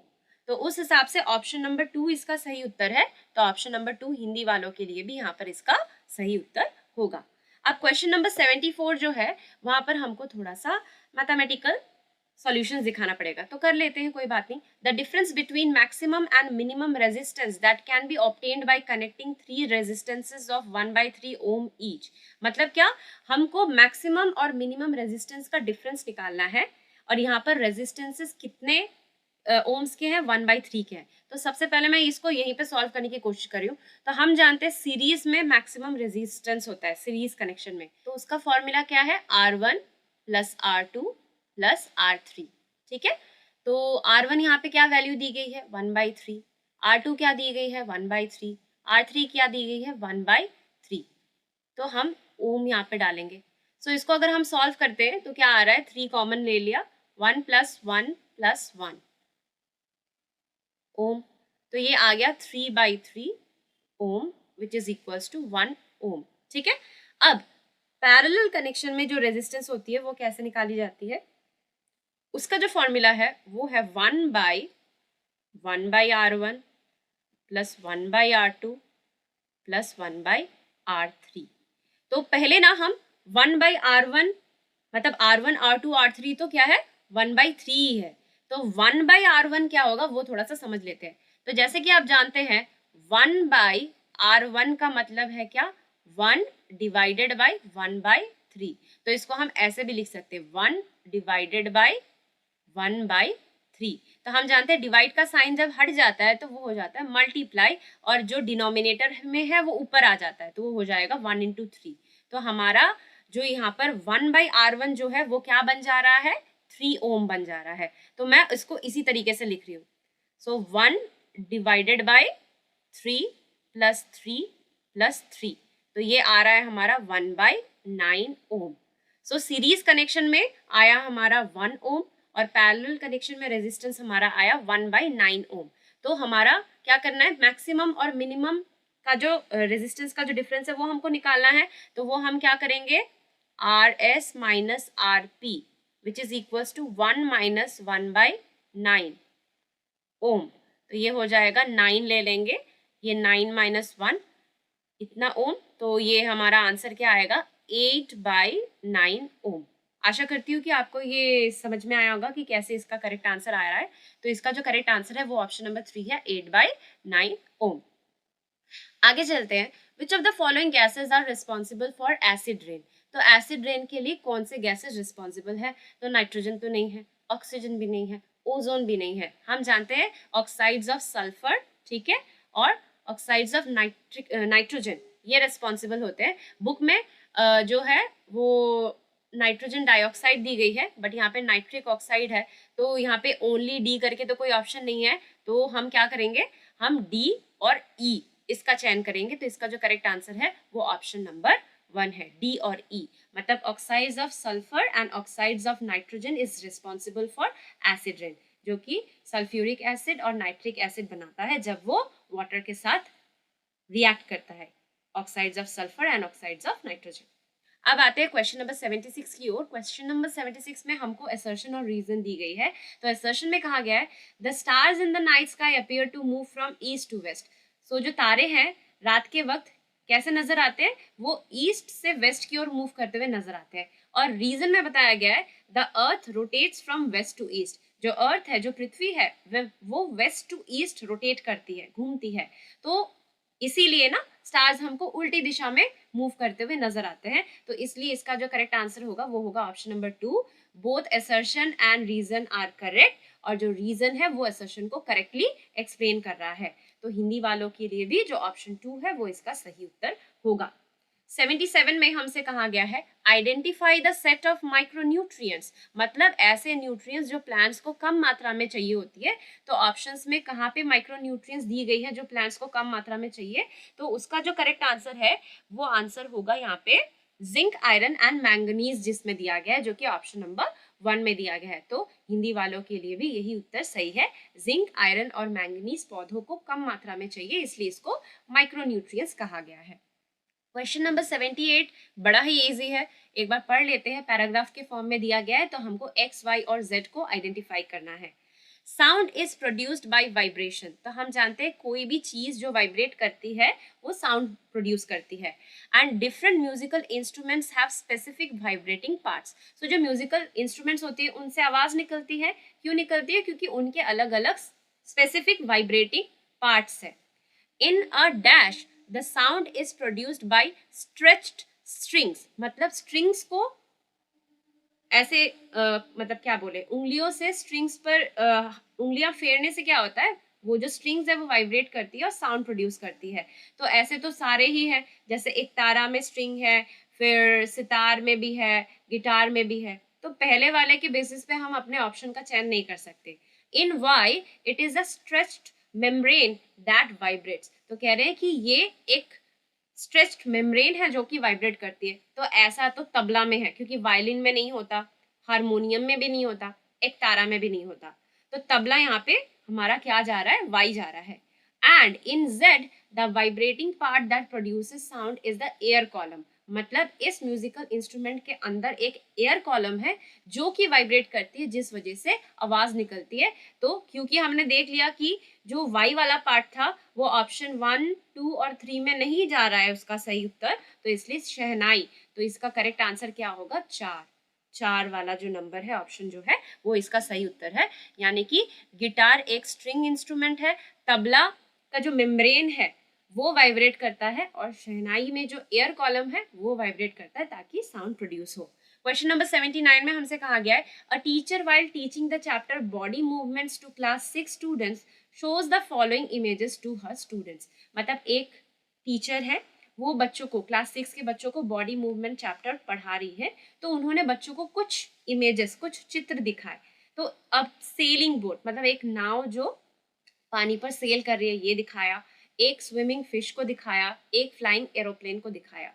तो उस हिसाब से ऑप्शन नंबर 2 इसका सही उत्तर है। तो ऑप्शन नंबर 2 हिंदी वालों के लिए भी यहाँ पर इसका सही उत्तर होगा। अब क्वेश्चन नंबर 74 जो है वहां पर हमको थोड़ा सा मैथमेटिकल सॉल्यूशंस दिखाना पड़ेगा, तो कर लेते हैं, कोई बात नहीं। The difference between maximum and minimum resistance that can be obtained by connecting 3 resistances of 1/3 ohm each. मतलब क्या, हमको मैक्सिमम और मिनिमम रेजिस्टेंस का डिफरेंस निकालना है, और यहाँ पर रेजिस्टेंसेस कितने ओम्स के हैं, 1/3 के हैं। तो सबसे पहले मैं इसको यहीं पे सॉल्व करने की कोशिश कर रही हूँ। तो हम जानते हैं सीरीज में मैक्सिमम रेजिस्टेंस होता है, सीरीज कनेक्शन में, तो उसका फॉर्मूला क्या है, R1 + R2 + R3। ठीक है। तो R1 यहाँ पे क्या वैल्यू दी गई है 1/3, R2 क्या दी गई है 1/3, R3 क्या दी गई है 1/3। तो हम ओम यहाँ पे डालेंगे। सो इसको अगर हम सॉल्व करते हैं तो क्या आ रहा है, 3 कॉमन ले लिया, 1 + 1 + 1 ओम। तो ये आ गया 3/3 ओम विच इज इक्वल्स टू 1 ओम। ठीक है। अब पैरेलल कनेक्शन में जो रेजिस्टेंस होती है वो कैसे निकाली जाती है, उसका जो फॉर्मूला है वो है 1/1/R1 plus 1/R2 plus 1/R3। तो पहले ना हम 1/R1 मतलब R1 R2 R3 तो क्या है 1/3 ही है, तो 1/R1 क्या होगा वो थोड़ा सा समझ लेते हैं। तो जैसे कि आप जानते हैं 1/R1 का मतलब है क्या, 1 डिवाइडेड बाई 1/3। तो इसको हम ऐसे भी लिख सकते हैं 1 डिवाइडेड बाई 1/3। तो हम जानते हैं डिवाइड का साइन जब हट जाता है तो वो हो जाता है मल्टीप्लाई, और जो डिनोमिनेटर में है वो ऊपर आ जाता है तो वो हो जाएगा 1 × 3। तो हमारा जो यहाँ पर 1/R1 जो है वो क्या बन जा रहा है, 3 ओम बन जा रहा है। तो मैं इसको इसी तरीके से लिख रही हूँ। सो 1 डिवाइडेड बाई 3 + 3 + 3, तो ये आ रहा है हमारा 1/9 ओम। सो सीरीज कनेक्शन में आया हमारा 1 ओम और पैरेलल कनेक्शन में रेजिस्टेंस हमारा आया 1/9 ओम। तो हमारा क्या करना है, मैक्सिमम और मिनिमम का जो रेजिस्टेंस का जो डिफरेंस है वो हमको निकालना है। तो वो हम क्या करेंगे, RS - RP which is equals to 1 - 1/9 ohm. तो ये हो जाएगा 9 ले लेंगे, ये 9 - 1 इतना ओम, तो ये हमारा आंसर क्या आएगा 8/9 ओम। आशा करती हूँ कि आपको ये समझ में आया होगा कि कैसे इसका करेक्ट आंसर आ रहा है। तो इसका जो करेक्ट आंसर है वो ऑप्शन नंबर 3 है, 8/9 ओम। आगे चलते हैं, which of the following gases are responsible for acid rain. तो एसिड रेन के लिए कौन से गैसेज रिस्पॉन्सिबल है, तो नाइट्रोजन तो नहीं है, ऑक्सीजन भी नहीं है, ओजोन भी नहीं है। हम जानते हैं ऑक्साइड्स ऑफ सल्फर, ठीक है, और ऑक्साइड्स ऑफ नाइट्रोजन ये रिस्पॉन्सिबल होते हैं। बुक में जो है वो नाइट्रोजन डाइऑक्साइड दी गई है, बट यहाँ पे नाइट्रिक ऑक्साइड है, तो यहाँ पे ओनली डी करके तो कोई ऑप्शन नहीं है। तो हम क्या करेंगे, हम डी और ई इसका चयन करेंगे। तो इसका जो करेक्ट आंसर है वो ऑप्शन नंबर 1 है, डी और ई। मतलब oxides of sulphur and oxides of nitrogen is responsible for acid rain, जो कि सल्फ्यूरिक एसिड और नाइट्रिक एसिड बनाता है जब वो वाटर के साथ रिएक्ट करता है, oxides of sulphur and oxides of nitrogen. अब आते हैं क्वेश्चन नंबर 76 की ओर। क्वेश्चन नंबर 76 में हमको असर्शन और रीजन दी गई है। तो असर्शन में कहा गया है the stars in the night sky appear to move from east to west. So जो तारे हैं रात के वक्त कैसे नजर आते हैं, वो ईस्ट से वेस्ट की ओर मूव करते हुए नजर आते हैं। और रीजन में बताया गया है the earth rotates from west to east. जो अर्थ है, जो पृथ्वी है, वो वेस्ट टू ईस्ट रोटेट करती है, घूमती है। तो इसीलिए ना स्टार्स हमको उल्टी दिशा में मूव करते हुए नजर आते हैं। तो इसलिए इसका जो करेक्ट आंसर होगा वो होगा option number 2, both assertion and reason are correct. और जो रीजन है वो असर्शन को करेक्टली एक्सप्लेन कर रहा है। तो हिंदी वालों के लिए भी जो ऑप्शन 2 है वो इसका सही उत्तर होगा। 77 में हमसे कहा गया है identify the set of micronutrients, मतलब ऐसे न्यूट्रिएंट्स जो प्लांट्स को कम मात्रा में चाहिए होती है। तो ऑप्शंस में कहाँ पे माइक्रोन्यूट्रिएंट्स दी गई है जो प्लांट्स को कम मात्रा में चाहिए, तो उसका जो करेक्ट आंसर है वो आंसर होगा यहाँ पे जिंक, आयरन एंड मैंगनीज, जिसमें दिया गया है, जो कि ऑप्शन नंबर 1 में दिया गया है। तो हिंदी वालों के लिए भी यही उत्तर सही है, जिंक, आयरन और मैंगनीज पौधों को कम मात्रा में चाहिए, इसलिए इसको माइक्रोन्यूट्रिएंट्स कहा गया है। क्वेश्चन नंबर 78 बड़ा ही इजी है, एक बार पढ़ लेते हैं। पैराग्राफ के फॉर्म में दिया गया है, तो हमको एक्स, वाई और जेड को आइडेंटिफाई करना है। Sound is produced bye vibration. तो हम जानते हैं कोई भी चीज जो वाइब्रेट करती है वो साउंड प्रोड्यूस करती है। And different musical instruments have specific vibrating parts. So जो म्यूजिकल इंस्ट्रूमेंट्स होती है उनसे आवाज निकलती है। क्यों निकलती है? क्योंकि उनके अलग अलग स्पेसिफिक वाइब्रेटिंग पार्ट्स है। In a dash the sound is produced by stretched strings. मतलब स्ट्रिंग्स को ऐसे मतलब क्या बोले, उंगलियों से स्ट्रिंग्स पर उंगलियां फेरने से क्या होता है, वो जो स्ट्रिंग्स है वो वाइब्रेट करती है और साउंड प्रोड्यूस करती है। तो ऐसे तो सारे ही हैं, जैसे एक तारा में स्ट्रिंग है, फिर सितार में भी है, गिटार में भी है। तो पहले वाले के बेसिस पे हम अपने ऑप्शन का चयन नहीं कर सकते. In Y it is a stretched membrane that vibrates. तो कह रहे हैं कि ये एक स्ट्रेच्ड मेम्ब्रेन है जो कि वाइब्रेट करती है. तो ऐसा तो तबला में है, क्योंकि वायलिन में नहीं होता, हारमोनियम में भी नहीं होता, एक तारा में भी नहीं होता. तो तबला यहाँ पे हमारा क्या जा रहा है, वाई जा रहा है. And in Z the vibrating part that produces sound is the air column. मतलब इस म्यूजिकल इंस्ट्रूमेंट के अंदर एक एयर कॉलम है जो कि वाइब्रेट करती है, जिस वजह से आवाज निकलती है. तो क्योंकि हमने देख लिया कि जो वाई वाला पार्ट था वो ऑप्शन 1, 2 और 3 में नहीं जा रहा है उसका सही उत्तर, तो इसलिए शहनाई. तो इसका करेक्ट आंसर क्या होगा, 4. 4 वाला जो नंबर है ऑप्शन जो है वो इसका सही उत्तर है. यानी कि गिटार एक स्ट्रिंग इंस्ट्रूमेंट है, तबला का जो मेम्ब्रेन है वो वाइब्रेट करता है, और शहनाई में जो एयर कॉलम है वो वाइब्रेट करता है ताकि साउंड प्रोड्यूस हो. क्वेश्चन नंबर 79 में हमसे कहा गया है, a teacher while teaching the chapter body movements to class 6 students shows the following images to her students. मतलब एक टीचर है, वो बच्चों को, क्लास 6 के बच्चों को बॉडी मूवमेंट चैप्टर पढ़ा रही है. तो उन्होंने बच्चों को कुछ इमेजेस, कुछ चित्र दिखाए. तो अब सेलिंग बोट मतलब एक नाव जो पानी पर सेल कर रही है ये दिखाया, एक स्विमिंग फिश को दिखाया, एक फ्लाइंग एरोप्लेन को दिखाया.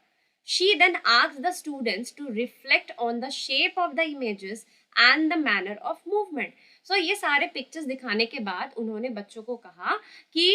She then asked the students to reflect on the shape of the images and the manner of movement. So ये सारे पिक्चर्स दिखाने के बाद उन्होंने बच्चों को कहा कि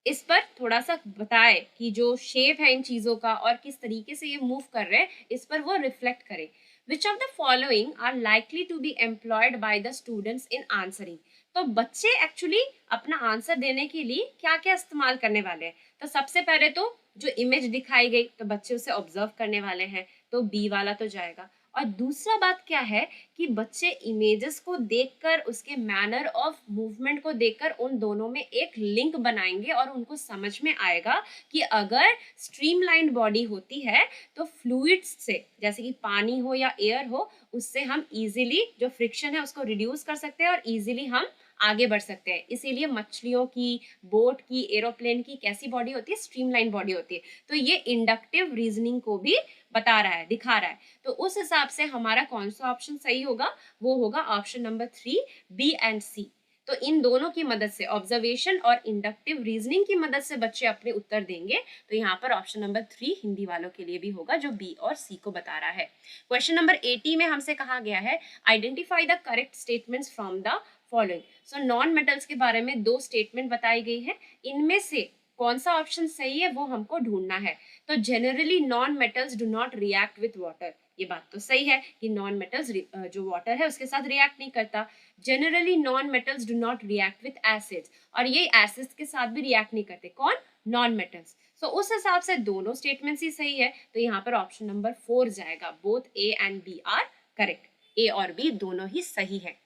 इस पर थोड़ा सा बताए कि जो शेप है इन चीजों का और किस तरीके से ये मूव कर रहे हैं, इस पर वो रिफ्लेक्ट करें. Which of the following are likely to be employed by the students in answering. तो बच्चे एक्चुअली अपना आंसर देने के लिए क्या क्या इस्तेमाल करने वाले हैं. तो सबसे पहले तो जो इमेज दिखाई गई तो बच्चे उसे ऑब्जर्व करने वाले हैं, तो बी वाला तो जाएगा. और दूसरा बात क्या है कि बच्चे इमेजेस को देखकर, उसके मैनर ऑफ मूवमेंट को देखकर उन दोनों में एक लिंक बनाएंगे और उनको समझ में आएगा कि अगर स्ट्रीमलाइंड बॉडी होती है तो फ्लूइड्स से, जैसे कि पानी हो या एयर हो, उससे हम इजीली जो फ्रिक्शन है उसको रिड्यूस कर सकते हैं और इजीली हम आगे बढ़ सकते हैं. इसीलिए मछलियों की, बोट की, एरोप्लेन की कैसी बॉडी होती है, स्ट्रीमलाइन बॉडी होती है. तो ये इंडक्टिव रीजनिंग को भी बता रहा है, दिखा रहा है. तो उस हिसाब से हमारा कौन सा ऑप्शन सही होगा, वो होगा ऑप्शन नंबर 3, बी एंड सी. तो इन दोनों की मदद से, ऑब्जर्वेशन और इंडक्टिव रीजनिंग की मदद से बच्चे अपने उत्तर देंगे. तो यहाँ पर ऑप्शन नंबर 3 हिंदी वालों के लिए भी होगा जो बी और सी को बता रहा है. क्वेश्चन नंबर 80 में हमसे कहा गया है, identify the correct statements from the following. So non metals के बारे में 2 स्टेटमेंट बताई गई है, इनमें से कौन सा ऑप्शन सही है वो हमको ढूंढना है. तो generally non metals do not react with water. ये बात तो सही है कि नॉन मेटल्स जो वाटर है उसके साथ रिएक्ट नहीं करता. Generally non metals do not react with acids, और ये एसिड्स के साथ भी रिएक्ट नहीं करते. कौन, नॉन मेटल्स. सो उस हिसाब से दोनों स्टेटमेंट्स ही सही है. तो यहाँ पर ऑप्शन नंबर 4 जाएगा. Both A and B are correct. A और बी दोनों ही सही है.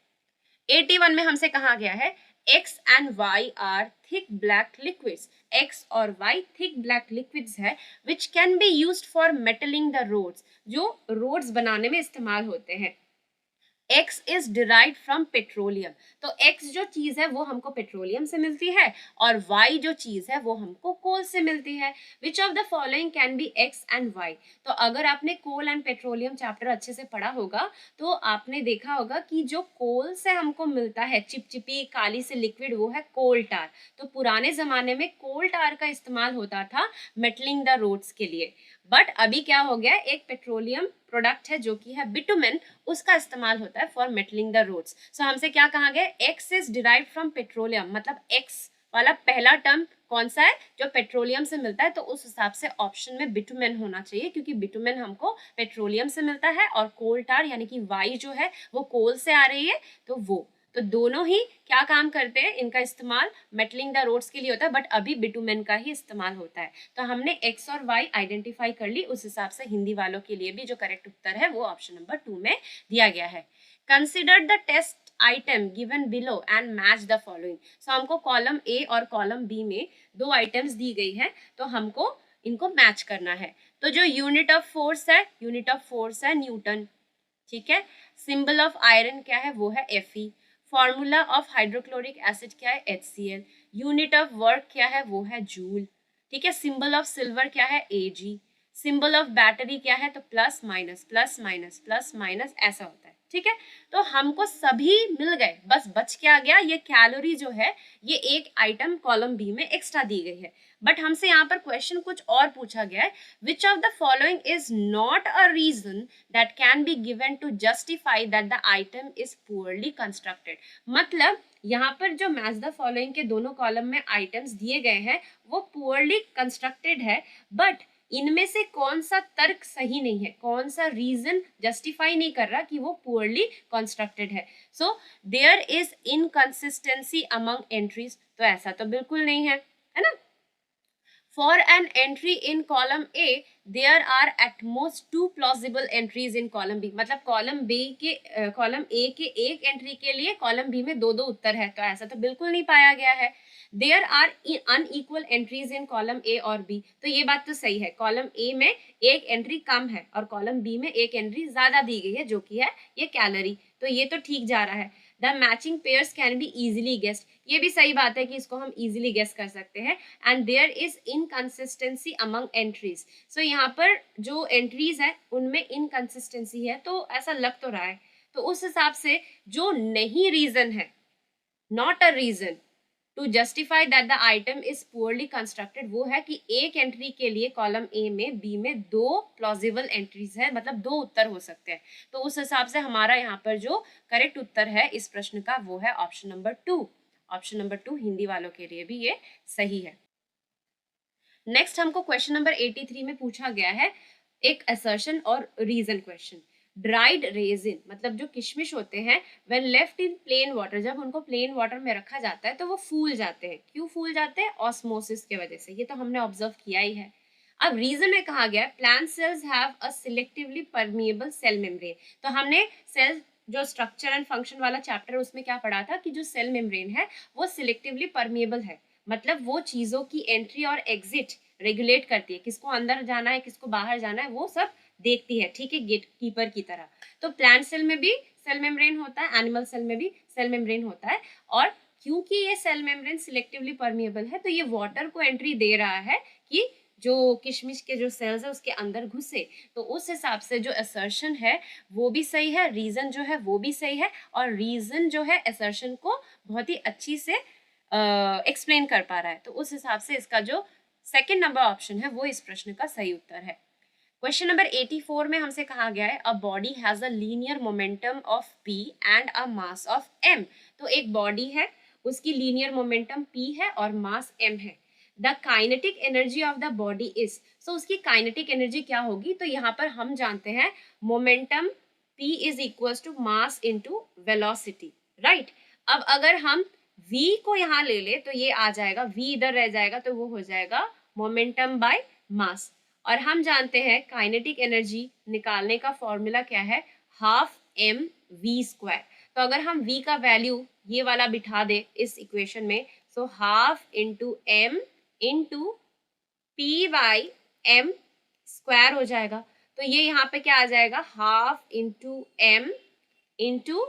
81 में हमसे कहा गया है, X and Y are thick black liquids. X और Y thick black liquids है which can be used for metaling the roads, जो roads बनाने में इस्तेमाल होते हैं. X is derived from petroleum. तो X जो चीज है वो हमको पेट्रोलियम से मिलती है और Y जो चीज है वो हमको कोल से मिलती है. Which of the following can be X and Y? तो अगर आपने कोल एंड पेट्रोलियम चैप्टर अच्छे से पढ़ा होगा तो आपने देखा होगा कि जो कोल से हमको मिलता है, चिपचिपी काली से लिक्विड, वो है कोल टार. तो पुराने जमाने में कोल टार का इस्तेमाल होता था मेटलिंग द रोड्स के लिए. बट अभी क्या हो गया, एक पेट्रोलियम प्रोडक्ट है जो कि है बिटुमेन, उसका इस्तेमाल होता है फॉर मेटलिंग द रोड्स. सो हमसे क्या कहा गया, x is derive from petroleum, मतलब एक्स वाला पहला टर्म कौन सा है, जो पेट्रोलियम से मिलता है. तो उस हिसाब से ऑप्शन में बिटुमेन होना चाहिए, क्योंकि बिटुमेन हमको पेट्रोलियम से मिलता है और कोल टार यानी कि वाई जो है वो कोल से आ रही है. तो दोनों ही क्या काम करते हैं, इनका इस्तेमाल मेटलिंग द रोड्स के लिए होता है, बट अभी बिटुमेन का ही इस्तेमाल होता है. तो हमने एक्स और वाई आइडेंटिफाई कर ली. उस हिसाब से हिंदी वालों के लिए भी जो करेक्ट उत्तर है वो ऑप्शन नंबर 2 में दिया गया है. Consider the test item given below and match the following. So हमको कॉलम ए और कॉलम बी में 2 आइटम्स दी गई है, तो हमको इनको मैच करना है. तो जो यूनिट ऑफ फोर्स है न्यूटन, ठीक है. सिंबल ऑफ आयरन क्या है, वो है Fe. Formula of hydrochloric acid क्या है, HCl. यूनिट ऑफ वर्क क्या है, वो है जूल, ठीक है. सिंबल ऑफ सिल्वर क्या है, Ag. सिंबल ऑफ बैटरी क्या है, तो plus minus plus minus plus minus ऐसा होता है, ठीक है। तो हमको सभी मिल गए, बस बच क्या गया, ये कैलोरी जो है ये एक आइटम कॉलम बी में एक्स्ट्रा दी गई है। बट हमसे यहाँ पर क्वेश्चन कुछ और पूछा गया है, which of the following is not a reason that can be given to justify that the item is poorly constructed. मतलब यहाँ पर जो मैच द फॉलोइंग के दोनों कॉलम में आइटम्स दिए गए हैं वो पुअरली कंस्ट्रक्टेड है, बट इनमें से कौन सा तर्क सही नहीं है, कौन सा रीजन जस्टिफाई नहीं कर रहा कि वो पुअरली कंस्ट्रक्टेड है। So there is inconsistency among entries, तो ऐसा तो बिल्कुल नहीं है ना। For an entry in column A there are at most 2 plausible entries in column B, मतलब कॉलम ए के एक एंट्री के लिए कॉलम बी में दो दो उत्तर है, तो ऐसा तो बिल्कुल नहीं पाया गया है। There are unequal entries in column A और बी, तो ये बात तो सही है, कॉलम ए में एक एंट्री कम है और कॉलम बी में एक एंट्री ज्यादा दी गई है जो कि है ये कैलोरी, तो ये तो ठीक जा रहा है। The matching pairs can be easily guessed, ये भी सही बात है कि इसको हम इजिली गेस कर सकते हैं। And there is inconsistency among entries, so यहाँ पर जो एंट्रीज है उनमें इनकंसिस्टेंसी है, तो ऐसा लग तो रहा है, तो उस हिसाब से जो नहीं रीजन है, not a reason to justify that the item is poorly constructed, वो है कि एक एंट्री के लिए कॉलम ए में बी में दो प्लॉजिबल एंट्रीज है, मतलब दो उत्तर हो सकते हैं। तो उस हिसाब से हमारा यहाँ पर जो करेक्ट उत्तर है इस प्रश्न का वो है option number 2। Option number 2 Hindi वालों के लिए भी ये सही है। नेक्स्ट हमको क्वेश्चन नंबर 83 में पूछा गया है एक असर्शन और रीजन क्वेश्चन। ड्राइड रेजिन, मतलब जो किशमिश होते हैं, when left in plain water, जब उनको प्लेन वाटर में रखा जाता है तो वो फूल जाते हैं। क्यों फूल जाते हैं? ऑस्मोसिस के वजह से, ये तो हमने ऑब्जर्व किया ही है। अब रीजन में कहा गया है plant cells have a selectively permeable cell membrane, तो हमने सेल जो स्ट्रक्चर एंड फंक्शन वाला चैप्टर है उसमें क्या पढ़ा था कि जो सेल मेम्ब्रेन है वो सिलेक्टिवली परमिएबल है, मतलब वो चीजों की एंट्री और एग्जिट रेगुलेट करती है, किसको अंदर जाना है किसको बाहर जाना है वो सब देखती है, ठीक है, गेट कीपर की तरह। तो प्लांट सेल में भी सेल मेम्ब्रेन होता है, एनिमल सेल में भी सेल मेम्ब्रेन होता है, और क्योंकि ये सेल मेम्ब्रेन सिलेक्टिवली परमिएबल है तो ये वाटर को एंट्री दे रहा है कि जो किशमिश के जो सेल्स है उसके अंदर घुसे, तो उस हिसाब से जो असर्शन है वो भी सही है, रीजन जो है वो भी सही है, और रीजन जो है असर्शन को बहुत ही अच्छी से एक्सप्लेन कर पा रहा है, तो उस हिसाब से इसका जो सेकेंड नंबर ऑप्शन है वो इस प्रश्न का सही उत्तर है। क्वेश्चन नंबर 84 में हमसे कहा गया है a body has a linear momentum of p and a mass of m, तो एक बॉडी है उसकी लीनियर मोमेंटम p है और मास m है। The kinetic energy of the body is, so उसकी काइनेटिक एनर्जी क्या होगी, तो यहाँ पर हम जानते हैं momentum p is equals to mass into velocity, right. अब अगर हम v को यहाँ ले ले तो ये आ जाएगा, v इधर रह जाएगा तो वो हो जाएगा मोमेंटम बाय मास, और हम जानते हैं काइनेटिक एनर्जी निकालने का फॉर्मूला क्या है, हाफ एम वी स्क्वायर। तो अगर हम v का वैल्यू ये वाला बिठा दे इस इक्वेशन में, so half into M into P by M square हो जाएगा, तो ये यहाँ पे क्या आ जाएगा, half into M into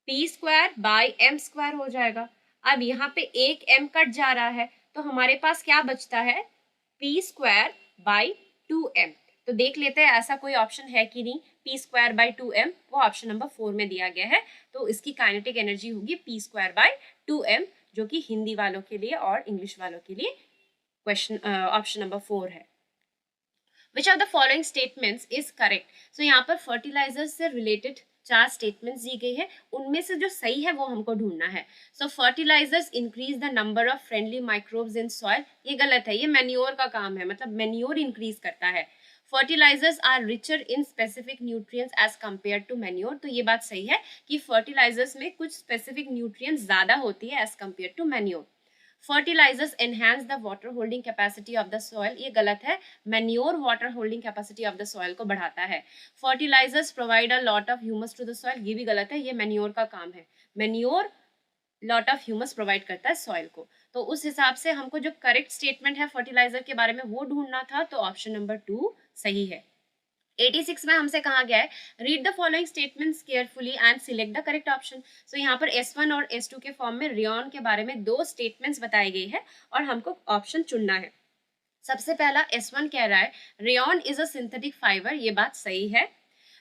P square by M square हो जाएगा। अब यहाँ पे एक m कट जा रहा है तो हमारे पास क्या बचता है, पी स्क्वायर बाई 2m। तो देख लेते हैं ऐसा कोई ऑप्शन है कि नहीं, पी स्क्वायर बाई 2m, वो ऑप्शन नंबर 4 में दिया गया है, तो इसकी काइनेटिक एनर्जी होगी पी स्क्वायर बाई 2m, जो कि हिंदी वालों के लिए और इंग्लिश वालों के लिए क्वेश्चन ऑप्शन नंबर 4 है। Which of the following statements is correct, so यहाँ पर फर्टिलाइजर से रिलेटेड 4 स्टेटमेंट्स दी गई है, उनमें से जो सही है वो हमको ढूंढना है। So fertilisers increase the number of friendly microbes in soil, ये गलत है, ये मैन्योर का काम है, मतलब मैन्योर इंक्रीज करता है। Fertilisers are richer in specific nutrients as compare to manure, तो ये बात सही है कि फर्टिलाइजर्स में कुछ स्पेसिफिक न्यूट्रिएंट्स ज्यादा होती है as compare to manure. Fertilisers enhance the water holding capacity of the soil, ये गलत है, manure water holding capacity of the soil को बढ़ाता है। Fertilisers provide a lot of humus to the soil, ये भी गलत है, ये मैन्योर का काम है, manure lot of humus provide करता है सॉइल को। तो उस हिसाब से हमको जो करेक्ट स्टेटमेंट है फर्टिलाइजर के बारे में वो ढूंढना था, तो ऑप्शन नंबर 2 सही है। 86 में हमसे कहा गया है read the following statements carefully and select the correct option, so यहाँ पर S1 और S2 के फॉर्म में रेयन के बारे में 2 स्टेटमेंट्स बताई गई है और हमको ऑप्शन चुनना है। सबसे पहला S1 कह रहा है rayon is a synthetic fibre, ये बात सही है।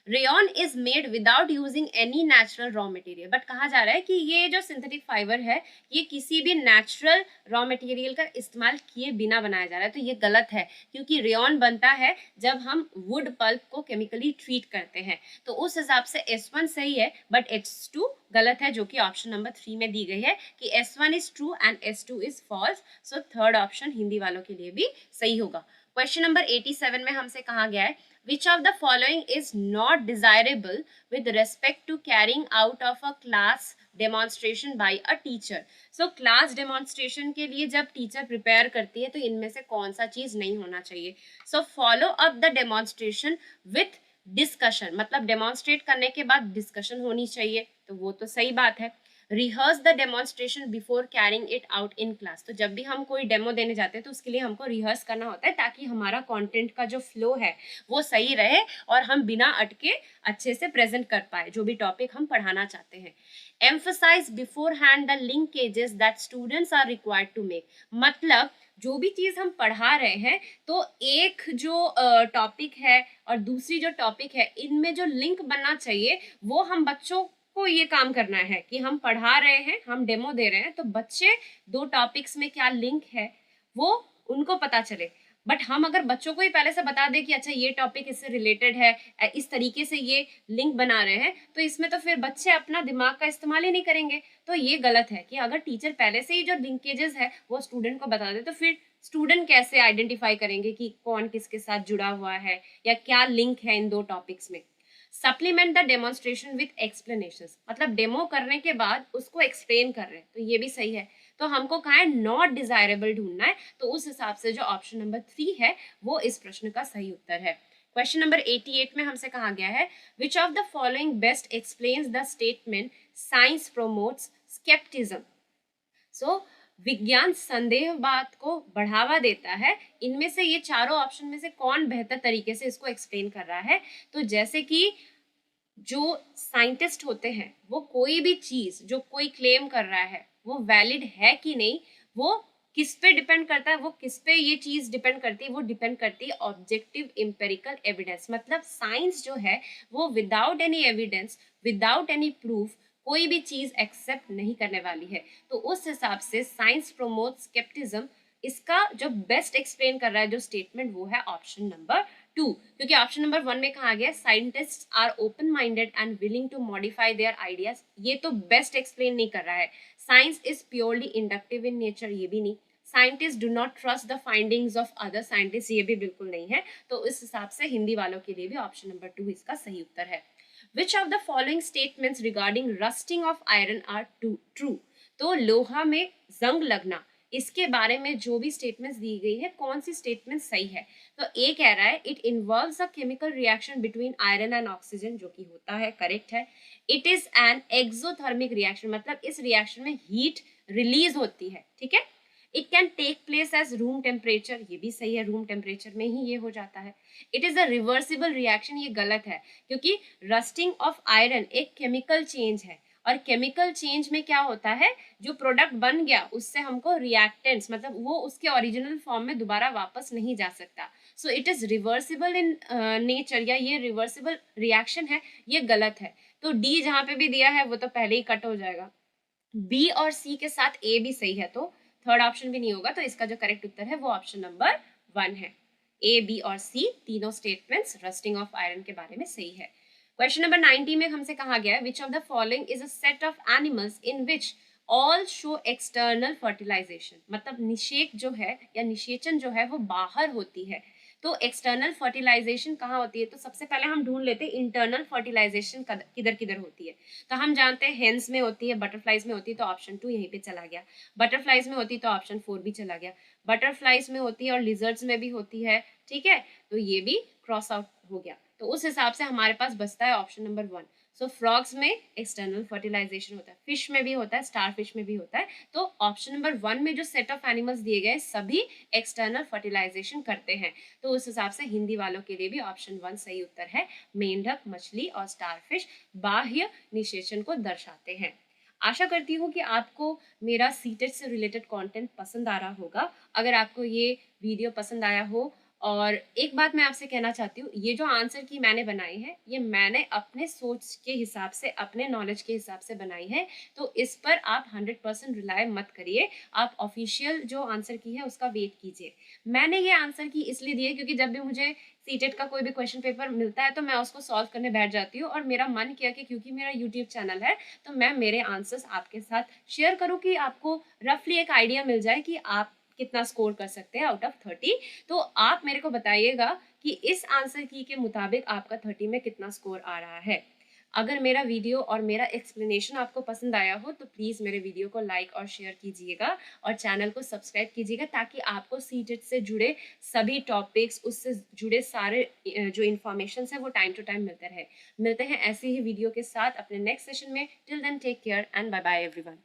Rayon is made without using any natural raw material, but कहा जा रहा है कि ये जो सिंथेटिक फाइबर है ये किसी भी नेचुरल रॉ मटेरियल का इस्तेमाल किए बिना बनाया जा रहा है, तो ये गलत है क्योंकि रेयन बनता है जब हम वुड पल्प को केमिकली ट्रीट करते हैं। तो उस हिसाब से S1 सही है बट S2 गलत है, जो कि ऑप्शन नंबर 3 में दी गई है कि S1 is true and S2 is false. So third option Hindi वालों के लिए भी सही होगा। क्वेश्चन नंबर 87 में हमसे कहा गया है which of the following is not desirable with respect to carrying out of a class demonstration by a teacher। so class demonstration के लिए जब टीचर प्रिपेयर करती है तो इनमें से कौन सा चीज नहीं होना चाहिए। so follow up the demonstration with discussion, मतलब डेमोन्स्ट्रेट करने के बाद डिस्कशन होनी चाहिए, तो वो तो सही बात है। Rehearse the demonstration before carrying it out in class, तो जब भी हम कोई डेमो देने जाते हैं तो उसके लिए हमको रिहर्स करना होता है ताकि हमारा कंटेंट का जो फ्लो है वो सही रहे और हम बिना अटके अच्छे से प्रेजेंट कर पाए जो भी टॉपिक हम पढ़ाना चाहते हैं। Emphasise beforehand the linkages that students are required to make, मतलब जो भी चीज हम पढ़ा रहे हैं तो एक जो टॉपिक है और दूसरी जो टॉपिक है इनमें जो लिंक बनना चाहिए वो हम बच्चों को ये काम करना है कि हम पढ़ा रहे हैं, हम डेमो दे रहे हैं, तो बच्चे दो टॉपिक्स में क्या लिंक है वो उनको पता चले। बट हम अगर बच्चों को ही पहले से बता दें कि अच्छा ये टॉपिक इससे रिलेटेड है, इस तरीके से ये लिंक बना रहे हैं, तो इसमें तो फिर बच्चे अपना दिमाग का इस्तेमाल ही नहीं करेंगे। तो ये गलत है कि अगर टीचर पहले से ही जो लिंकेजेस है वो स्टूडेंट को बता दे तो फिर स्टूडेंट कैसे आइडेंटिफाई करेंगे कि कौन किसके साथ जुड़ा हुआ है या क्या लिंक है इन दो टॉपिक्स में। Supplement the demonstration with explanation, मतलब डेमो करने के बाद उसको एक्सप्लेन कर रहे हैं, तो ये भी सही है। तो हमको कहा है नॉट डिजायरेबल ढूंढना है, तो उस हिसाब से जो ऑप्शन नंबर 3 है वो इस प्रश्न का सही उत्तर है। क्वेश्चन नंबर 88 में हमसे कहा गया है which of the following best explains the statement science promotes scepticism. So विज्ञान संदेहवाद को बढ़ावा देता है, इनमें से ये चारों ऑप्शन में से कौन बेहतर तरीके से इसको एक्सप्लेन कर रहा है। तो जैसे कि जो साइंटिस्ट होते हैं वो कोई भी चीज जो कोई क्लेम कर रहा है वो वैलिड है कि नहीं वो किस पे डिपेंड करता है, वो किस पे ये चीज डिपेंड करती है, वो डिपेंड करती है ऑब्जेक्टिव एम्पेरिकल एविडेंस, मतलब साइंस जो है वो without any evidence without any proof कोई भी चीज एक्सेप्ट नहीं करने वाली है। तो उस हिसाब से साइंस प्रोमोट स्केप्टिज्म, इसका जो बेस्ट एक्सप्लेन कर रहा है जो स्टेटमेंट वो है ऑप्शन नंबर 2, क्योंकि ऑप्शन नंबर 1 में कहा गया scientists are open minded and willing to modify their ideas, ये तो बेस्ट एक्सप्लेन नहीं कर रहा है। Science is purely inductive in nature, ये भी नहीं। Scientist do not trust the findings of other scientist, ये भी बिल्कुल नहीं है। तो इस हिसाब से हिंदी वालों के लिए भी ऑप्शन नंबर 2 इसका सही उत्तर है। Which of the following statements regarding rusting of iron are true, तो लोहा में जंग लगना, इसके बारे में जो भी स्टेटमेंट्स दी गई है कौन सी स्टेटमेंट सही है। तो ए कह रहा है it involves a chemical reaction between iron and oxygen, जो कि होता है, करेक्ट है। It is an exothermic reaction, मतलब इस रिएक्शन में हीट रिलीज होती है, ठीक है। It can take place as room temperature, ये भी सही है, रूम टेम्परेचर में ही ये हो जाता है। It is a reversible reaction, ये गलत है क्योंकि रस्टिंग ऑफ आयरन एक केमिकल चेंज है और केमिकल चेंज में क्या होता है, जो प्रोडक्ट बन गया उससे हमको रिएक्टेंट्स, मतलब वो उसके ओरिजिनल फॉर्म में दोबारा वापस नहीं जा सकता। So it is reversible in nature, या ये रिवर्सिबल रिएक्शन है, ये गलत है। तो डी जहाँ पे भी दिया है वो तो पहले ही कट हो जाएगा। बी और सी के साथ ए भी सही है, तो थर्ड ऑप्शन भी नहीं होगा, तो इसका जो करेक्ट उत्तर है वो ऑप्शन नंबर 1 है। ए, बी और सी तीनों स्टेटमेंट्स रस्टिंग ऑफ आयरन के बारे में सही है। क्वेश्चन नंबर 90 में हमसे कहा गया है which of the following is a set of animals in which all show external fertilisation, मतलब निषेक जो है या निषेचन जो है वो बाहर होती है। तो एक्सटर्नल फर्टिलाइजेशन कहाँ होती है, तो सबसे पहले हम ढूंढ लेते हैं इंटरनल फर्टिलाइजेशन किधर किधर होती है। तो हम जानते हैं हेंस में होती है, बटरफ्लाइज में होती है, तो ऑप्शन 2 यहीं पे चला गया। बटरफ्लाइज में होती है तो ऑप्शन 4 भी चला गया। बटरफ्लाइज में होती है और लिजर्ड्स में भी होती है, ठीक है, तो ये भी क्रॉस आउट हो गया। तो उस हिसाब से हमारे पास बचता है ऑप्शन नंबर 1। सो फ्रॉग्स में एक्सटर्नल फर्टिलाइजेशन होता है, फिश में भी होता है, स्टार फिश में भी होता है। तो ऑप्शन नंबर 1 में जो सेट ऑफ एनिमल्स दिए गए सभी एक्सटर्नल फर्टिलाइजेशन करते हैं। तो उस हिसाब से हिंदी वालों के लिए भी ऑप्शन 1 सही उत्तर है। मेंढक, मछली और स्टार फिश बाह्य निषेचन को दर्शाते हैं। आशा करती हूँ कि आपको मेरा सीटेट से रिलेटेड कंटेंट पसंद आ रहा होगा। अगर आपको ये वीडियो पसंद आया हो, और एक बात मैं आपसे कहना चाहती हूँ, ये जो आंसर की मैंने बनाई है, ये मैंने अपने सोच के हिसाब से, अपने नॉलेज के हिसाब से बनाई है, तो इस पर आप 100% रिलाय मत करिए। आप ऑफिशियल जो आंसर की है उसका वेट कीजिए। मैंने ये आंसर की इसलिए दी है क्योंकि जब भी मुझे सीटेट का कोई भी क्वेश्चन पेपर मिलता है तो मैं उसको सॉल्व करने बैठ जाती हूँ, और मेरा मन किया कि क्योंकि मेरा यूट्यूब चैनल है तो मैं मेरे आंसर्स आपके साथ शेयर करूँ कि आपको रफली एक आइडिया मिल जाए कि आप कितना स्कोर कर सकते हैं आउट ऑफ 30। तो आप मेरे को बताइएगा कि इस आंसर की के मुताबिक आपका 30 में कितना स्कोर आ रहा है। अगर मेरा वीडियो और मेरा एक्सप्लेनेशन आपको पसंद आया हो तो प्लीज़ मेरे वीडियो को लाइक और शेयर कीजिएगा, और चैनल को सब्सक्राइब कीजिएगा, ताकि आपको सीटेट से जुड़े सभी टॉपिक्स, उससे जुड़े सारे जो इन्फॉर्मेशन है वो टाइम टू टाइम मिलते रहे। मिलते हैं ऐसे ही वीडियो के साथ अपने नेक्स्ट सेशन में। Till then take care and bye bye everyone.